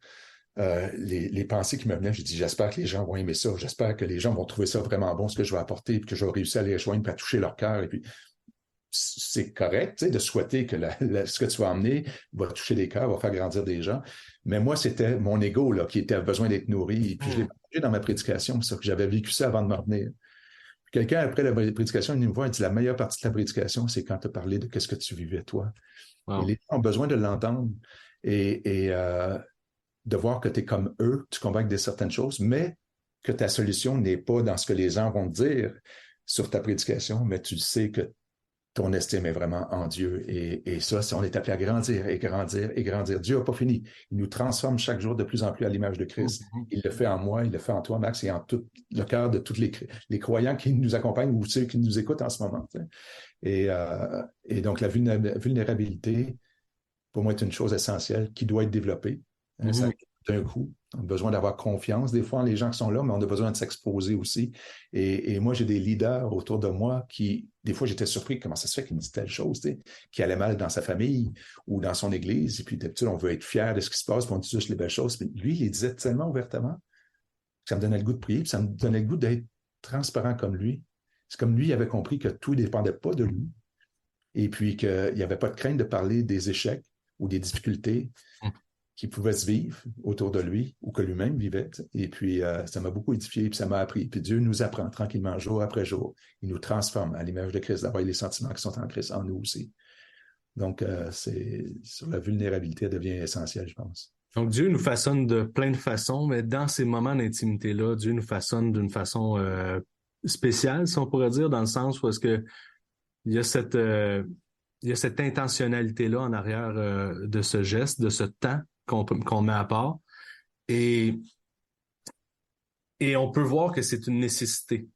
les pensées qui me venaient, j'ai dit, j'espère que les gens vont aimer ça, j'espère que les gens vont trouver ça vraiment bon, ce que je vais apporter, puis que je vais réussir à les rejoindre, puis à toucher leur cœur, et puis c'est correct, tu sais, de souhaiter que ce que tu vas emmener va toucher des cœurs, va faire grandir des gens, mais moi, c'était mon ego là, qui avait besoin d'être nourri, et puis je l'ai partagé dans ma prédication, c'est que j'avais vécu ça avant de m'en venir. Quelqu'un, après la prédication, il me voit et dit, la meilleure partie de la prédication, c'est quand tu as parlé de qu'est-ce que tu vivais, toi. Wow. Et les gens ont besoin de l'entendre et de voir que tu es comme eux, tu convaincs de certaines choses, mais que ta solution n'est pas dans ce que les gens vont te dire sur ta prédication, mais tu sais que ton estime est vraiment en Dieu. Et ça, on est appelé à grandir et grandir et grandir. Dieu n'a pas fini. Il nous transforme chaque jour de plus en plus à l'image de Christ. Il le fait en moi, il le fait en toi, Max, et en tout le cœur de tous les croyants qui nous accompagnent ou ceux qui nous écoutent en ce moment. Et donc, la vulnérabilité, pour moi, est une chose essentielle qui doit être développée. Ça d'un coup. On a besoin d'avoir confiance des fois en les gens qui sont là, mais on a besoin de s'exposer aussi. Et moi, j'ai des leaders autour de moi qui, des fois, j'étais surpris comment ça se fait qu'il me dit telle chose, qui allait mal dans sa famille ou dans son église. Et puis d'habitude, on veut être fier de ce qui se passe, puis on dit juste les belles choses. Mais lui, il les disait tellement ouvertement que ça me donnait le goût de prier, puis ça me donnait le goût d'être transparent comme lui. C'est comme lui, il avait compris que tout ne dépendait pas de lui. Et puis qu'il n'y avait pas de crainte de parler des échecs ou des difficultés qui pouvaient se vivre autour de lui ou que lui-même vivait. Et puis, ça m'a beaucoup édifié, puis ça m'a appris. Puis Dieu nous apprend tranquillement, jour après jour. Il nous transforme à l'image de Christ, d'avoir les sentiments qui sont en Christ en nous aussi. Donc, c'est sur la vulnérabilité, elle devient essentielle, je pense. Donc, Dieu nous façonne de plein de façons, mais dans ces moments d'intimité-là, Dieu nous façonne d'une façon spéciale, si on pourrait dire, dans le sens où est-ce que il y a cette intentionnalité-là en arrière de ce geste, de ce temps qu'on met à part. Et on peut voir que c'est une nécessité.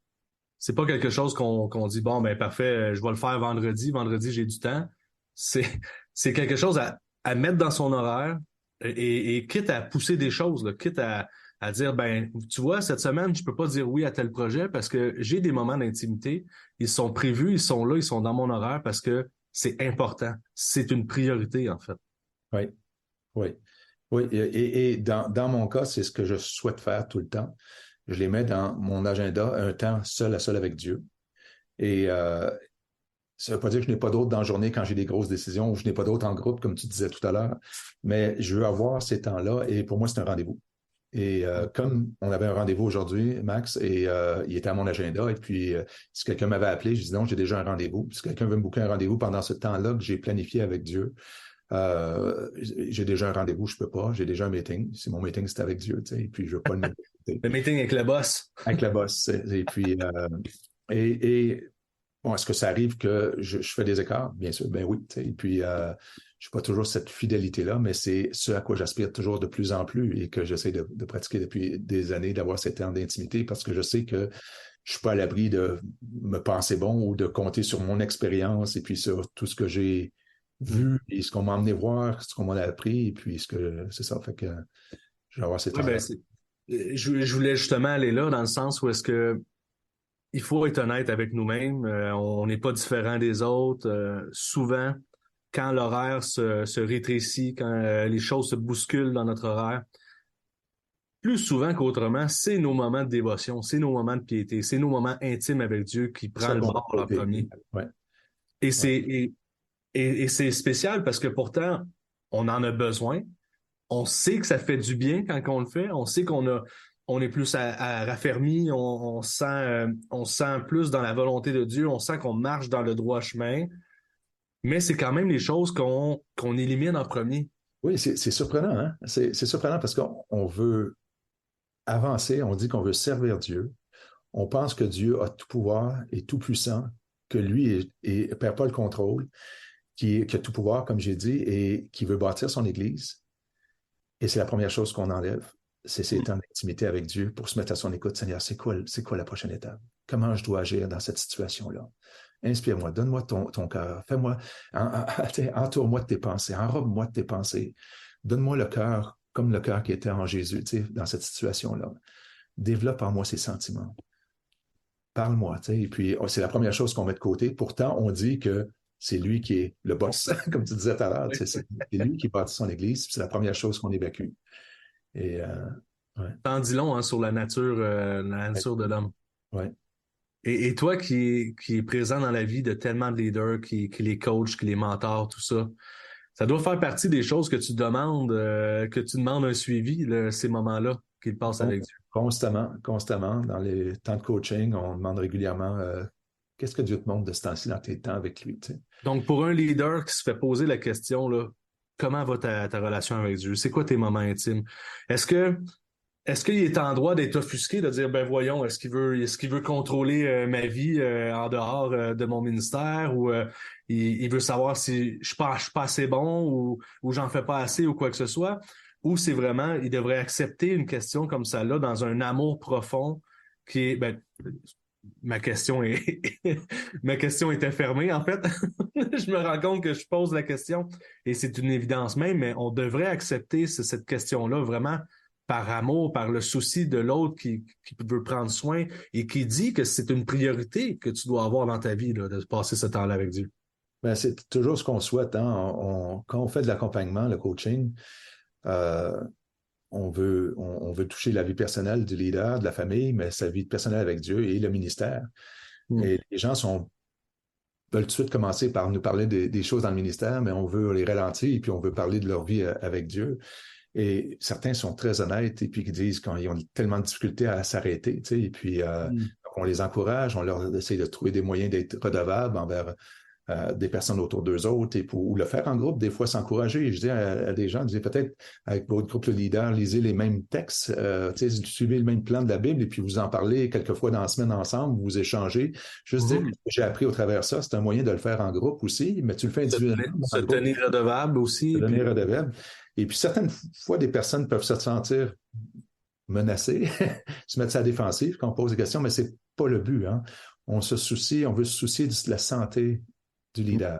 C'est pas quelque chose qu'on dit, bon, ben parfait, je vais le faire vendredi. Vendredi, j'ai du temps. C'est quelque chose à mettre dans son horaire et quitte à pousser des choses, là, quitte à dire, ben, tu vois, cette semaine, je peux pas dire oui à tel projet parce que j'ai des moments d'intimité. Ils sont prévus, ils sont là, ils sont dans mon horaire parce que c'est important. C'est une priorité, en fait. Oui, oui. Oui, et dans mon cas, c'est ce que je souhaite faire tout le temps. Je les mets dans mon agenda, un temps seul à seul avec Dieu. Et ça ne veut pas dire que je n'ai pas d'autres dans la journée quand j'ai des grosses décisions ou je n'ai pas d'autres en groupe, comme tu disais tout à l'heure, mais je veux avoir ces temps-là et pour moi, c'est un rendez-vous. Et comme on avait un rendez-vous aujourd'hui, Max, et il était à mon agenda, et puis si quelqu'un m'avait appelé, je dis non, j'ai déjà un rendez-vous. Si quelqu'un veut me booker un rendez-vous pendant ce temps-là que j'ai planifié avec Dieu, j'ai déjà un rendez-vous, je peux pas, j'ai déjà un meeting. Si mon meeting, c'est avec Dieu, tu sais, et puis je veux pas le mettre. Le meeting avec le boss. Avec la boss. Et puis, bon, est-ce que ça arrive que je fais des écarts? Bien sûr, ben oui. Et puis, je n'ai pas toujours cette fidélité-là, mais c'est ce à quoi j'aspire toujours de plus en plus et que j'essaie de pratiquer depuis des années, d'avoir cette temps d'intimité parce que je sais que je suis pas à l'abri de me penser bon ou de compter sur mon expérience et puis sur tout ce que j'ai vu et ce qu'on m'a emmené voir, ce qu'on m'a appris et puis c'est ça. Fait que je vais avoir ces Oui, ben, temps-là. je voulais justement aller là dans le sens où est-ce que il faut être honnête avec nous-mêmes. On n'est pas différent des autres. Souvent, quand l'horaire se rétrécit, quand les choses se bousculent dans notre horaire, plus souvent qu'autrement, c'est nos moments de dévotion, c'est nos moments de piété, c'est nos moments intimes avec Dieu qui prend Ça le qu'on bord a en été. premier. Ouais, Et ouais. c'est spécial parce que pourtant, on en a besoin. On sait que ça fait du bien quand on le fait. On sait on est plus raffermi. On sent plus dans la volonté de Dieu. On sent qu'on marche dans le droit chemin. Mais c'est quand même les choses qu'on élimine en premier. Oui, c'est surprenant, hein? C'est surprenant parce qu'on veut avancer, on dit qu'on veut servir Dieu. On pense que Dieu a tout pouvoir et tout puissant, que lui ne perd pas le contrôle, qui a tout pouvoir, comme j'ai dit, et qui veut bâtir son Église. Et c'est la première chose qu'on enlève, c'est ces temps d'intimité avec Dieu pour se mettre à son écoute. Seigneur, c'est quoi la prochaine étape? Comment je dois agir dans cette situation-là? Inspire-moi, donne-moi ton cœur, fais-moi, entoure-moi de tes pensées, enrobe-moi de tes pensées. Donne-moi le cœur comme le cœur qui était en Jésus, dans cette situation-là. Développe en moi ces sentiments. Parle-moi, et puis c'est la première chose qu'on met de côté. Pourtant, on dit que c'est lui qui est le boss, comme tu disais tout à l'heure. C'est lui qui bâtit son Église, c'est la première chose qu'on évacue. Et, ouais. T'en dis long hein, sur la nature de l'homme. Ouais. Et toi qui est présent dans la vie de tellement de leaders, qui les coach, qui les mentors, tout ça, ça doit faire partie des choses que tu demandes un suivi, là, ces moments-là qu'il passe avec Dieu. Constamment. Dans les temps de coaching, on demande régulièrement qu'est-ce que Dieu te montre de ce temps-ci dans tes temps avec lui. Tu sais. Donc, pour un leader qui se fait poser la question, là, comment va ta relation avec Dieu? C'est quoi tes moments intimes? Est-ce que Est-ce qu'il est en droit d'être offusqué, de dire, ben voyons, est-ce qu'il veut contrôler ma vie en dehors de mon ministère ou il veut savoir si je suis pas assez bon ou j'en fais pas assez ou quoi que ce soit? Ou c'est vraiment, il devrait accepter une question comme ça là dans un amour profond qui est, ben, ma question est ma question était fermée, en fait. Je me rends compte que je pose la question et c'est une évidence même, mais on devrait accepter cette question-là vraiment par amour, par le souci de l'autre qui veut prendre soin et qui dit que c'est une priorité que tu dois avoir dans ta vie, là, de passer ce temps-là avec Dieu. Ben, c'est toujours ce qu'on souhaite, hein. Quand on fait de l'accompagnement, le coaching, euh, on veut toucher la vie personnelle du leader, de la famille, mais sa vie personnelle avec Dieu et le ministère. Mm. Et les gens veulent tout de suite commencer par nous parler des choses dans le ministère, mais on veut les ralentir et puis on veut parler de leur vie avec Dieu. Et certains sont très honnêtes et puis qui disent qu'ils ont tellement de difficultés à s'arrêter, tu sais, et puis Mm. on les encourage, on leur essaie de trouver des moyens d'être redevables envers des personnes autour d'eux autres ou le faire en groupe, des fois s'encourager. Je dis à des gens, je dis peut-être avec votre groupe de leaders, lisez les mêmes textes, suivez le même plan de la Bible et puis vous en parlez quelques fois dans la semaine ensemble, vous échangez. Juste dire Mhm. que j'ai appris au travers de ça, c'est un moyen de le faire en groupe aussi, mais tu le fais individuellement dans Se le groupe, tenir redevable de aussi, puis donner redevable. Et puis certaines fois, des personnes peuvent se sentir menacées, se mettre à la défensive quand on pose des questions, mais c'est pas le but, hein. On veut se soucier de la santé du leader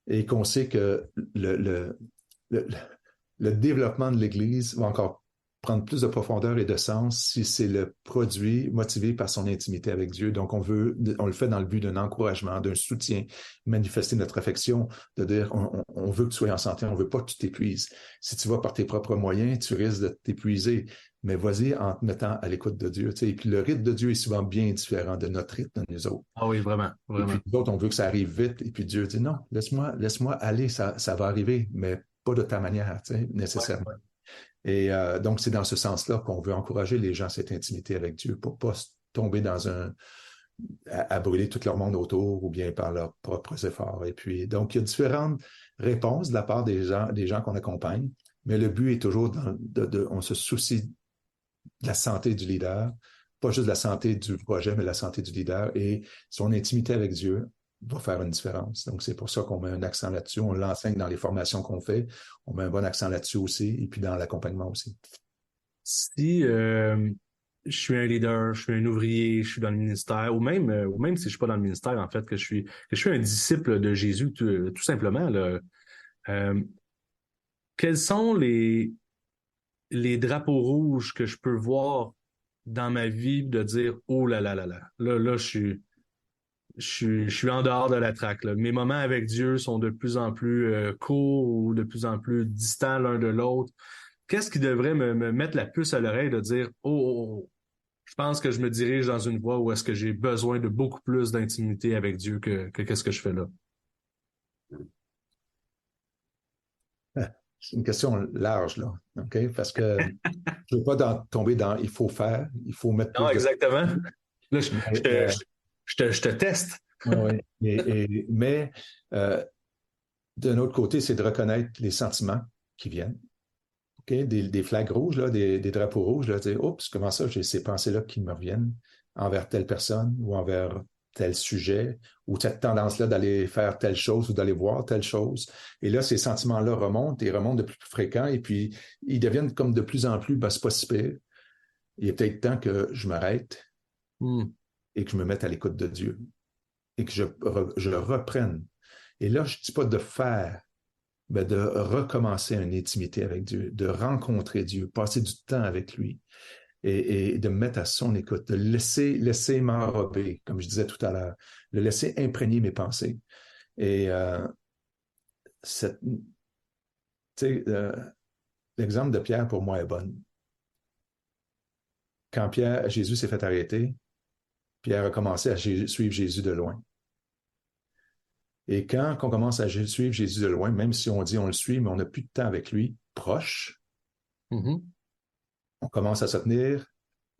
et qu'on sait que le, le développement de l'Église va encore prendre plus de profondeur et de sens si c'est le produit motivé par son intimité avec Dieu. Donc, on le fait dans le but d'un encouragement, d'un soutien, manifester notre affection, de dire, on veut que tu sois en santé, on veut pas que tu t'épuises. Si tu vas par tes propres moyens, tu risques de t'épuiser. Mais vas-y en te mettant à l'écoute de Dieu. Tu sais. Et puis, le rythme de Dieu est souvent bien différent de notre rythme de nous autres. ah oui, vraiment, Et vraiment. puis, nous autres, on veut que ça arrive vite. Et puis, Dieu dit, non, laisse-moi aller, ça va arriver, mais pas de ta manière, tu sais, Ouais, nécessairement. ouais. Et donc, c'est dans ce sens-là qu'on veut encourager les gens à cette intimité avec Dieu pour pas tomber à brûler tout leur monde autour ou bien par leurs propres efforts. Et puis, donc, il y a différentes réponses de la part des gens qu'on accompagne, mais le but est toujours on se soucie de la santé du leader, pas juste de la santé du projet, mais de la santé du leader et son intimité avec Dieu va faire une différence. Donc, c'est pour ça qu'on met un accent là-dessus. On l'enseigne dans les formations qu'on fait. On met un bon accent là-dessus aussi et puis dans l'accompagnement aussi. Si je suis un leader, je suis un ouvrier, je suis dans le ministère, ou même si je suis pas dans le ministère, en fait, que je suis un disciple de Jésus, tout simplement, là, euh, quels sont les drapeaux rouges que je peux voir dans ma vie de dire, oh là là là là, là, je suis en dehors de la traque, là. Mes moments avec Dieu sont de plus en plus courts ou de plus en plus distants l'un de l'autre. Qu'est-ce qui devrait me mettre la puce à l'oreille de dire, oh, je pense que je me dirige dans une voie où est-ce que j'ai besoin de beaucoup plus d'intimité avec Dieu que qu'est-ce que je fais là? C'est une question large, là, OK? Parce que je ne veux pas tomber dans il faut faire, il faut mettre Non, plus de... exactement. Là, Mais, je te teste. ouais. Mais d'un autre côté, c'est de reconnaître les sentiments qui viennent. Okay? Des flags rouges, là, des drapeaux rouges, là, dire, oups, comment ça, j'ai ces pensées-là qui me reviennent envers telle personne ou envers tel sujet, ou cette tendance-là d'aller faire telle chose ou d'aller voir telle chose. Et là, ces sentiments-là remontent et remontent de plus fréquents, et puis ils deviennent comme de plus en plus, ben, c'est pas si pire. Il est peut-être temps que je m'arrête Hmm. et que je me mette à l'écoute de Dieu et que je reprenne. Et là, je ne dis pas de faire, mais de recommencer une intimité avec Dieu, de rencontrer Dieu, passer du temps avec lui et de me mettre à son écoute, de laisser m'enrober, comme je disais tout à l'heure, de laisser imprégner mes pensées. Et cette, l'exemple de Pierre pour moi est bon. Quand Jésus s'est fait arrêter, Pierre a commencé à suivre Jésus de loin. Et quand on commence à suivre Jésus de loin, même si on dit on le suit, mais on n'a plus de temps avec lui, proche, Mhm. on commence à se tenir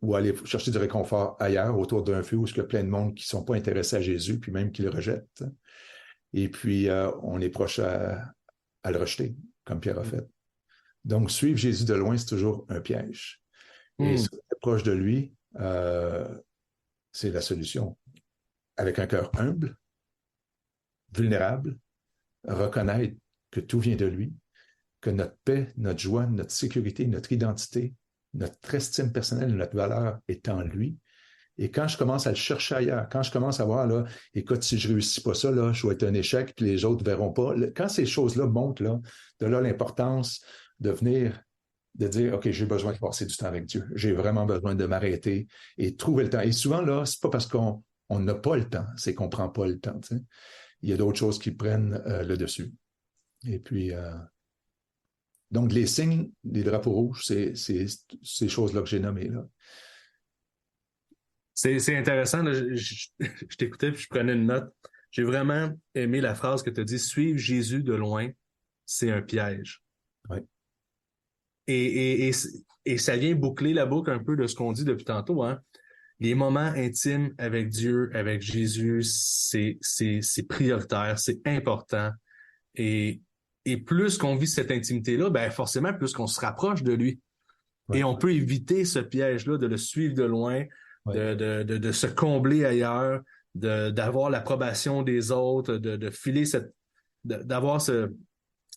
ou aller chercher du réconfort ailleurs, autour d'un feu où il y a plein de monde qui ne sont pas intéressés à Jésus, puis même qui le rejettent. Et puis, on est proche à le rejeter, comme Pierre a fait. Donc, suivre Jésus de loin, c'est toujours un piège. Et Hmm. si on est proche de lui, c'est la solution. Avec un cœur humble, vulnérable, reconnaître que tout vient de lui, que notre paix, notre joie, notre sécurité, notre identité, notre estime personnelle, notre valeur est en lui, Et quand je commence à le chercher ailleurs, quand je commence à voir, là, écoute, si je réussis pas ça, là, je vais être un échec, puis les autres verront pas. Quand ces choses-là montent, là, de là l'importance de venir, de dire, OK, j'ai besoin de passer du temps avec Dieu. J'ai vraiment besoin de m'arrêter et trouver le temps. Et souvent, là, c'est pas parce qu'on n'a pas le temps, c'est qu'on prend pas le temps. Tu sais. Il y a d'autres choses qui prennent le dessus. Et puis, donc, les signes, les drapeaux rouges, c'est ces choses-là que j'ai nommées, là. C'est intéressant. Là, je t'écoutais puis je prenais une note. J'ai vraiment aimé la phrase que tu as dit, suivre Jésus de loin, c'est un piège. Ouais. Et ça vient boucler la boucle un peu de ce qu'on dit depuis tantôt, hein. Les moments intimes avec Dieu, avec Jésus, c'est prioritaire, c'est important. Et, et plus qu'on vit cette intimité-là, ben forcément, plus qu'on se rapproche de lui. Ouais. Et on peut éviter ce piège-là de le suivre de loin, Ouais. de se combler ailleurs, d'avoir l'approbation des autres, de filer d'avoir ce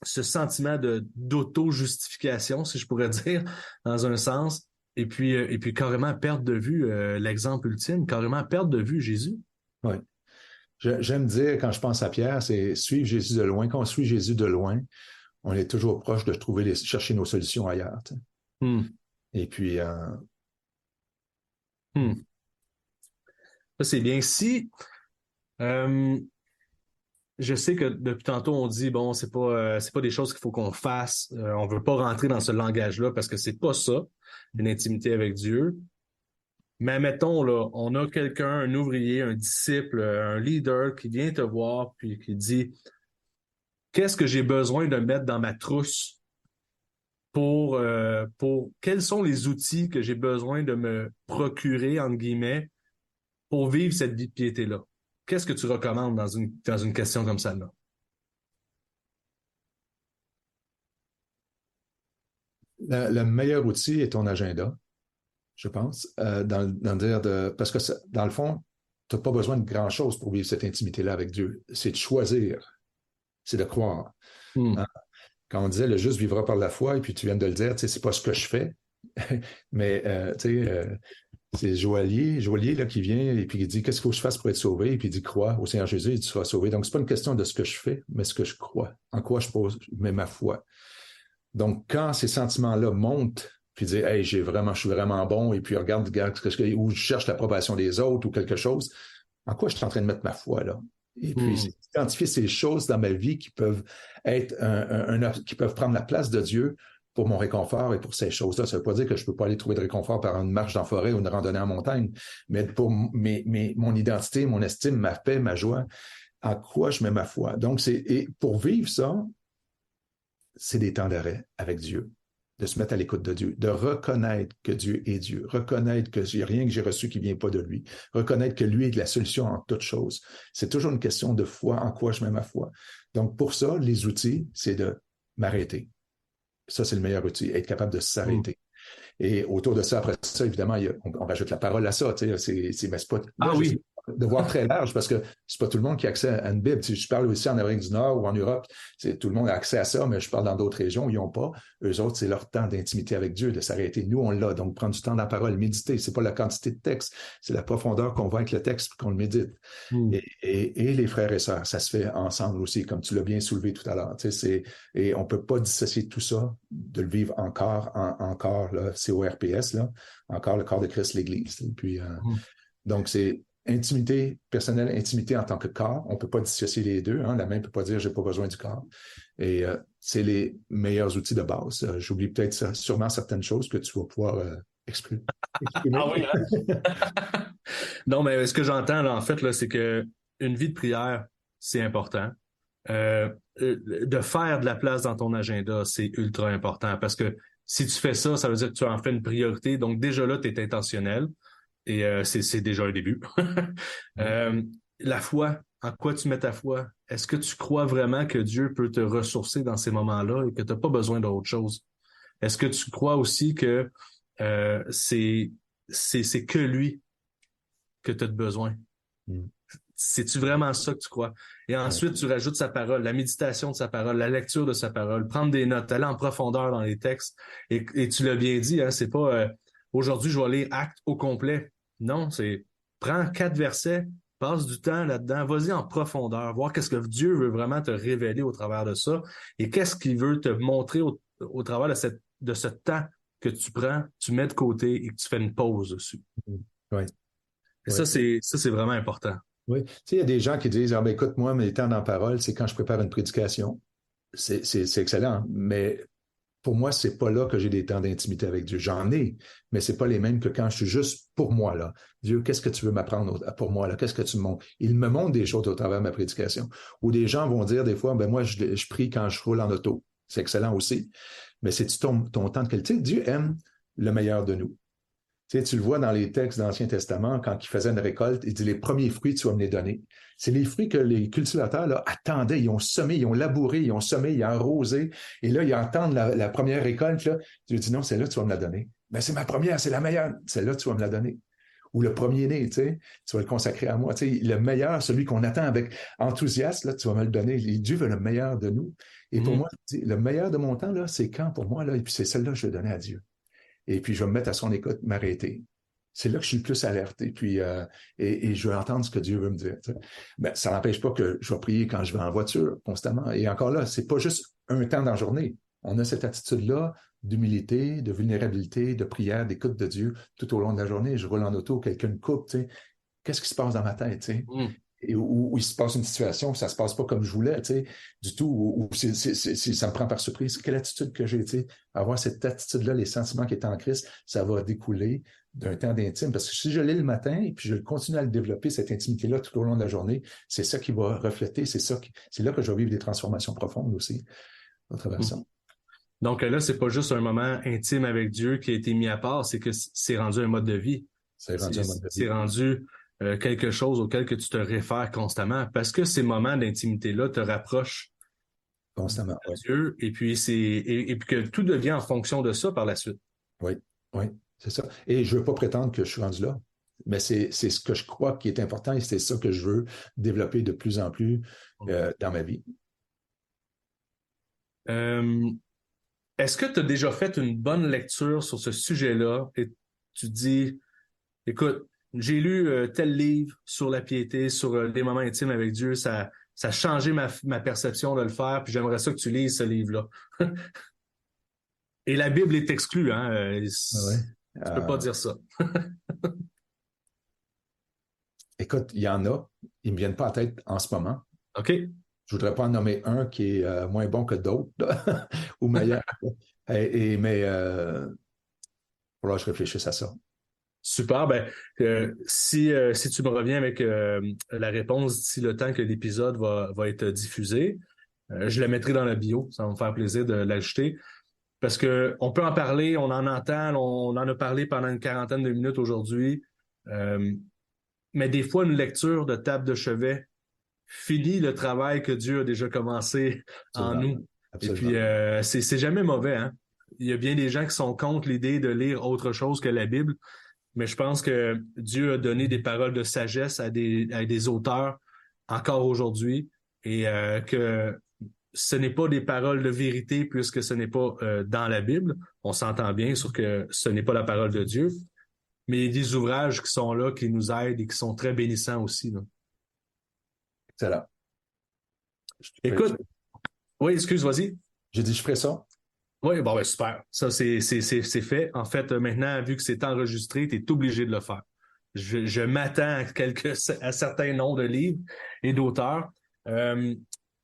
sentiment d'auto-justification, si je pourrais dire, dans un sens, et puis carrément perdre de vue l'exemple ultime, carrément perdre de vue Jésus. Ouais. J'aime dire, quand je pense à Pierre, c'est suivre Jésus de loin. Quand on suit Jésus de loin, on est toujours proche de chercher nos solutions ailleurs. Tu sais. Et puis, Ça, c'est bien. Si je sais que depuis tantôt, on dit, bon, c'est pas des choses qu'il faut qu'on fasse. On veut pas rentrer dans ce langage-là parce que c'est pas ça, une intimité avec Dieu. Mais mettons, là, on a quelqu'un, un ouvrier, un disciple, un leader qui vient te voir puis qui dit, qu'est-ce que j'ai besoin de mettre dans ma trousse pour quels sont les outils que j'ai besoin de me procurer, entre guillemets, pour vivre cette vie de piété-là? Qu'est-ce que tu recommandes dans une question comme celle-là? le meilleur outil est ton agenda, je pense, parce que dans le fond, tu n'as pas besoin de grand-chose pour vivre cette intimité-là avec Dieu. C'est de choisir, c'est de croire. Hein? Quand on disait le juste vivra par la foi, et puis tu viens de le dire, tu sais, c'est pas ce que je fais, mais tu sais, c'est Joaillier là, qui vient et puis il dit qu'est-ce qu'il faut que je fasse pour être sauvé? Et puis il dit crois au Seigneur Jésus et tu seras sauvé. Donc, c'est pas une question de ce que je fais, mais ce que je crois, en quoi je mets ma foi. Donc, quand ces sentiments-là montent, puis dire hey, je suis vraiment bon, et puis regarde ou je cherche l'approbation des autres ou quelque chose, en quoi je suis en train de mettre ma foi là? Et puis, identifier ces choses dans ma vie qui peuvent être qui peuvent prendre la place de Dieu pour mon réconfort et pour ces choses-là. Ça ne veut pas dire que je ne peux pas aller trouver de réconfort par une marche dans la forêt ou une randonnée en montagne, mais pour mon identité, mon estime, ma paix, ma joie, en quoi je mets ma foi. Donc, et pour vivre ça, c'est des temps d'arrêt avec Dieu, de se mettre à l'écoute de Dieu, de reconnaître que Dieu est Dieu, reconnaître que il n'y a rien que j'ai reçu qui ne vient pas de lui, reconnaître que lui est la solution en toutes choses. C'est toujours une question de foi, en quoi je mets ma foi. Donc, pour ça, les outils, c'est de m'arrêter. Ça, c'est le meilleur outil, être capable de s'arrêter. Et autour de ça, après ça, évidemment, on rajoute la parole à ça. Mais c'est pas de voir très large parce que c'est pas tout le monde qui a accès à une Bible. Si je parle aussi en Amérique du Nord ou en Europe, tout le monde a accès à ça, mais je parle dans d'autres régions où ils n'ont pas. Eux autres, c'est leur temps d'intimité avec Dieu, de s'arrêter. Nous, on l'a. Donc, prendre du temps dans la parole, méditer. C'est pas la quantité de texte, c'est la profondeur qu'on voit avec le texte qu'on le médite. Et les frères et sœurs, ça se fait ensemble aussi, comme tu l'as bien soulevé tout à l'heure. Et on peut pas dissocier tout ça, de le vivre encore, là, CORPS, là, encore le corps de Christ, l'Église. Et puis, donc, c'est intimité personnelle, intimité en tant que corps. On ne peut pas dissocier les deux. Hein. La main ne peut pas dire « j'ai pas besoin du corps ». Et c'est les meilleurs outils de base. J'oublie peut-être sûrement certaines choses que tu vas pouvoir exprimer. Ah oui, hein? Non, mais ce que j'entends, là, en fait, là, c'est que une vie de prière, c'est important. De faire de la place dans ton agenda, c'est ultra important parce que si tu fais ça, ça veut dire que tu en fais une priorité. Donc, déjà là, tu es intentionnel et c'est déjà un début. La foi, en quoi tu mets ta foi? Est-ce que tu crois vraiment que Dieu peut te ressourcer dans ces moments-là et que tu n'as pas besoin d'autre chose? Est-ce que tu crois aussi que c'est que lui que tu as besoin? C'est-tu vraiment ça que tu crois? Et ensuite, tu rajoutes sa parole, la méditation de sa parole, la lecture de sa parole, prendre des notes, aller en profondeur dans les textes. Et tu l'as bien dit, hein, c'est pas aujourd'hui, je vais lire Actes au complet. Non, c'est prends 4 versets, passe du temps là-dedans, vas-y en profondeur, voir qu'est-ce que Dieu veut vraiment te révéler au travers de ça et qu'est-ce qu'il veut te montrer au travers de ce temps que tu prends, tu mets de côté et que tu fais une pause dessus. Oui. Et Oui. ça, c'est vraiment important. Oui. Tu sais, il y a des gens qui disent, ah ben écoute, moi, mes temps dans la parole, c'est quand je prépare une prédication. C'est excellent, mais pour moi, c'est pas là que j'ai des temps d'intimité avec Dieu. J'en ai, mais c'est pas les mêmes que quand je suis juste pour moi, là. Dieu, qu'est-ce que tu veux m'apprendre pour moi, là? Qu'est-ce que tu me montres? Il me montre des choses au travers de ma prédication. Ou des gens vont dire des fois, ben moi, je prie quand je roule en auto. C'est excellent aussi. Mais c'est ton temps de qualité. Dieu aime le meilleur de nous. Tu sais, tu le vois dans les textes de l'Ancien Testament, quand il faisait une récolte, il dit les premiers fruits, tu vas me les donner. C'est les fruits que les cultivateurs là, attendaient. Ils ont semé, ils ont labouré, ils ont semé, ils ont arrosé. Et là, ils entendent la première récolte. Là. Dieu dit non, celle-là, tu vas me la donner. Ben, c'est ma première, c'est la meilleure. Celle-là, tu vas me la donner. Ou le premier-né, tu vas le consacrer à moi. Tu sais, le meilleur, celui qu'on attend avec enthousiasme, là, tu vas me le donner. Dieu veut le meilleur de nous. Et pour moi, le meilleur de mon temps, là, c'est quand pour moi, là, et puis c'est celle-là que je vais donner à Dieu. Et puis, je vais me mettre à son écoute, m'arrêter. C'est là que je suis le plus alerte. Et puis, et je veux entendre ce que Dieu veut me dire. Mais ça n'empêche pas que je vais prier quand je vais en voiture constamment. Et encore là, c'est pas juste un temps dans la journée. On a cette attitude-là d'humilité, de vulnérabilité, de prière, d'écoute de Dieu tout au long de la journée. Je roule en auto, quelqu'un me coupe, tu sais. Qu'est-ce qui se passe dans ma tête, tu sais? Et où il se passe une situation où ça se passe pas comme je voulais, tu sais, du tout, où ça me prend par surprise. Quelle attitude que j'ai, tu sais? Avoir cette attitude-là, les sentiments qui étaient en Christ, ça va découler d'un temps d'intime. Parce que si je l'ai le matin et puis je continue à le développer, cette intimité-là, tout au long de la journée, c'est ça qui va refléter, c'est là que je vais vivre des transformations profondes aussi, à travers ça. Donc là, c'est pas juste un moment intime avec Dieu qui a été mis à part, c'est que c'est rendu un mode de vie. C'est rendu un mode de vie. C'est rendu quelque chose auquel que tu te réfères constamment parce que ces moments d'intimité-là te rapprochent constamment à Dieu et puis et puis que tout devient en fonction de ça par la suite. Oui, oui, c'est ça. Et je veux pas prétendre que je suis rendu là, mais c'est ce que je crois qui est important et c'est ça que je veux développer de plus en plus dans ma vie. Est-ce que tu as déjà fait une bonne lecture sur ce sujet-là et tu te dis, écoute, j'ai lu tel livre sur la piété, sur les moments intimes avec Dieu, ça a changé ma perception de le faire, puis j'aimerais ça que tu lises ce livre-là. Et la Bible est exclue, hein? Tu peux pas dire ça. Écoute, il y en a, ils me viennent pas en tête en ce moment. OK. Je voudrais pas en nommer un qui est moins bon que d'autres, ou meilleur. Mais voilà, je réfléchisse à ça. Super. Ben, si tu me reviens avec la réponse d'ici le temps que l'épisode va être diffusé, je la mettrai dans la bio. Ça va me faire plaisir de l'ajouter. Parce que on peut en parler, on en entend, on en a parlé pendant une quarantaine de minutes aujourd'hui. Mais des fois, une lecture de table de chevet finit le travail que Dieu a déjà commencé en nous. Absolument. Et puis, c'est jamais mauvais, hein? Il y a bien des gens qui sont contre l'idée de lire autre chose que la Bible, mais je pense que Dieu a donné des paroles de sagesse à des auteurs encore aujourd'hui et que ce n'est pas des paroles de vérité puisque ce n'est pas dans la Bible. On s'entend bien sur que ce n'est pas la parole de Dieu, mais il y a des ouvrages qui sont là, qui nous aident et qui sont très bénissants aussi. Là. Excellent. Écoute, oui, excuse, vas-y. J'ai dit, je ferai ça. Oui, bon, ben, super. Ça, c'est fait. En fait, maintenant, vu que c'est enregistré, tu es obligé de le faire. Je m'attends à certains noms de livres et d'auteurs.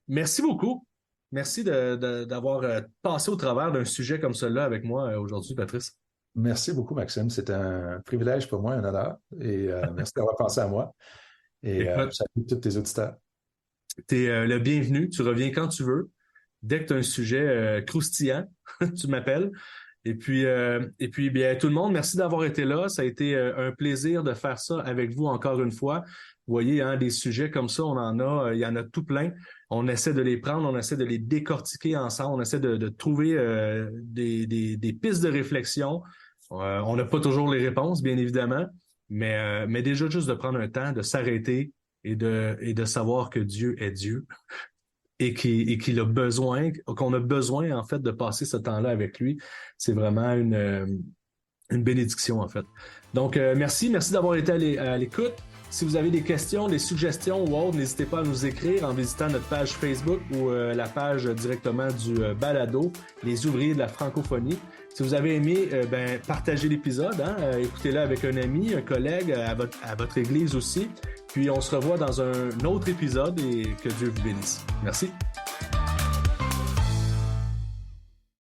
Merci beaucoup. Merci d'avoir passé au travers d'un sujet comme celui-là avec moi aujourd'hui, Patrice. Merci beaucoup, Maxime. C'est un privilège pour moi, un honneur. Et merci d'avoir pensé à moi. Et je salue tous tes auditeurs. Tu es le bienvenu. Tu reviens quand tu veux. Dès que tu as un sujet croustillant, tu m'appelles. Et puis, bien, tout le monde, merci d'avoir été là. Ça a été un plaisir de faire ça avec vous encore une fois. Vous voyez, hein, des sujets comme ça, on en a, il y en a tout plein. On essaie de les prendre, on essaie de les décortiquer ensemble, on essaie de trouver des pistes de réflexion. On n'a pas toujours les réponses, bien évidemment, mais déjà juste de prendre un temps, de s'arrêter et de savoir que Dieu est Dieu. Et qu'il a besoin, qu'on a besoin, en fait, de passer ce temps-là avec lui. C'est vraiment une bénédiction, en fait. Donc, merci d'avoir été à l'écoute. Si vous avez des questions, des suggestions ou autres, n'hésitez pas à nous écrire en visitant notre page Facebook ou la page directement du balado, Les ouvriers de la francophonie. Si vous avez aimé, partagez l'épisode, écoutez-le avec un ami, un collègue, à votre église aussi. Puis on se revoit dans un autre épisode et que Dieu vous bénisse. Merci.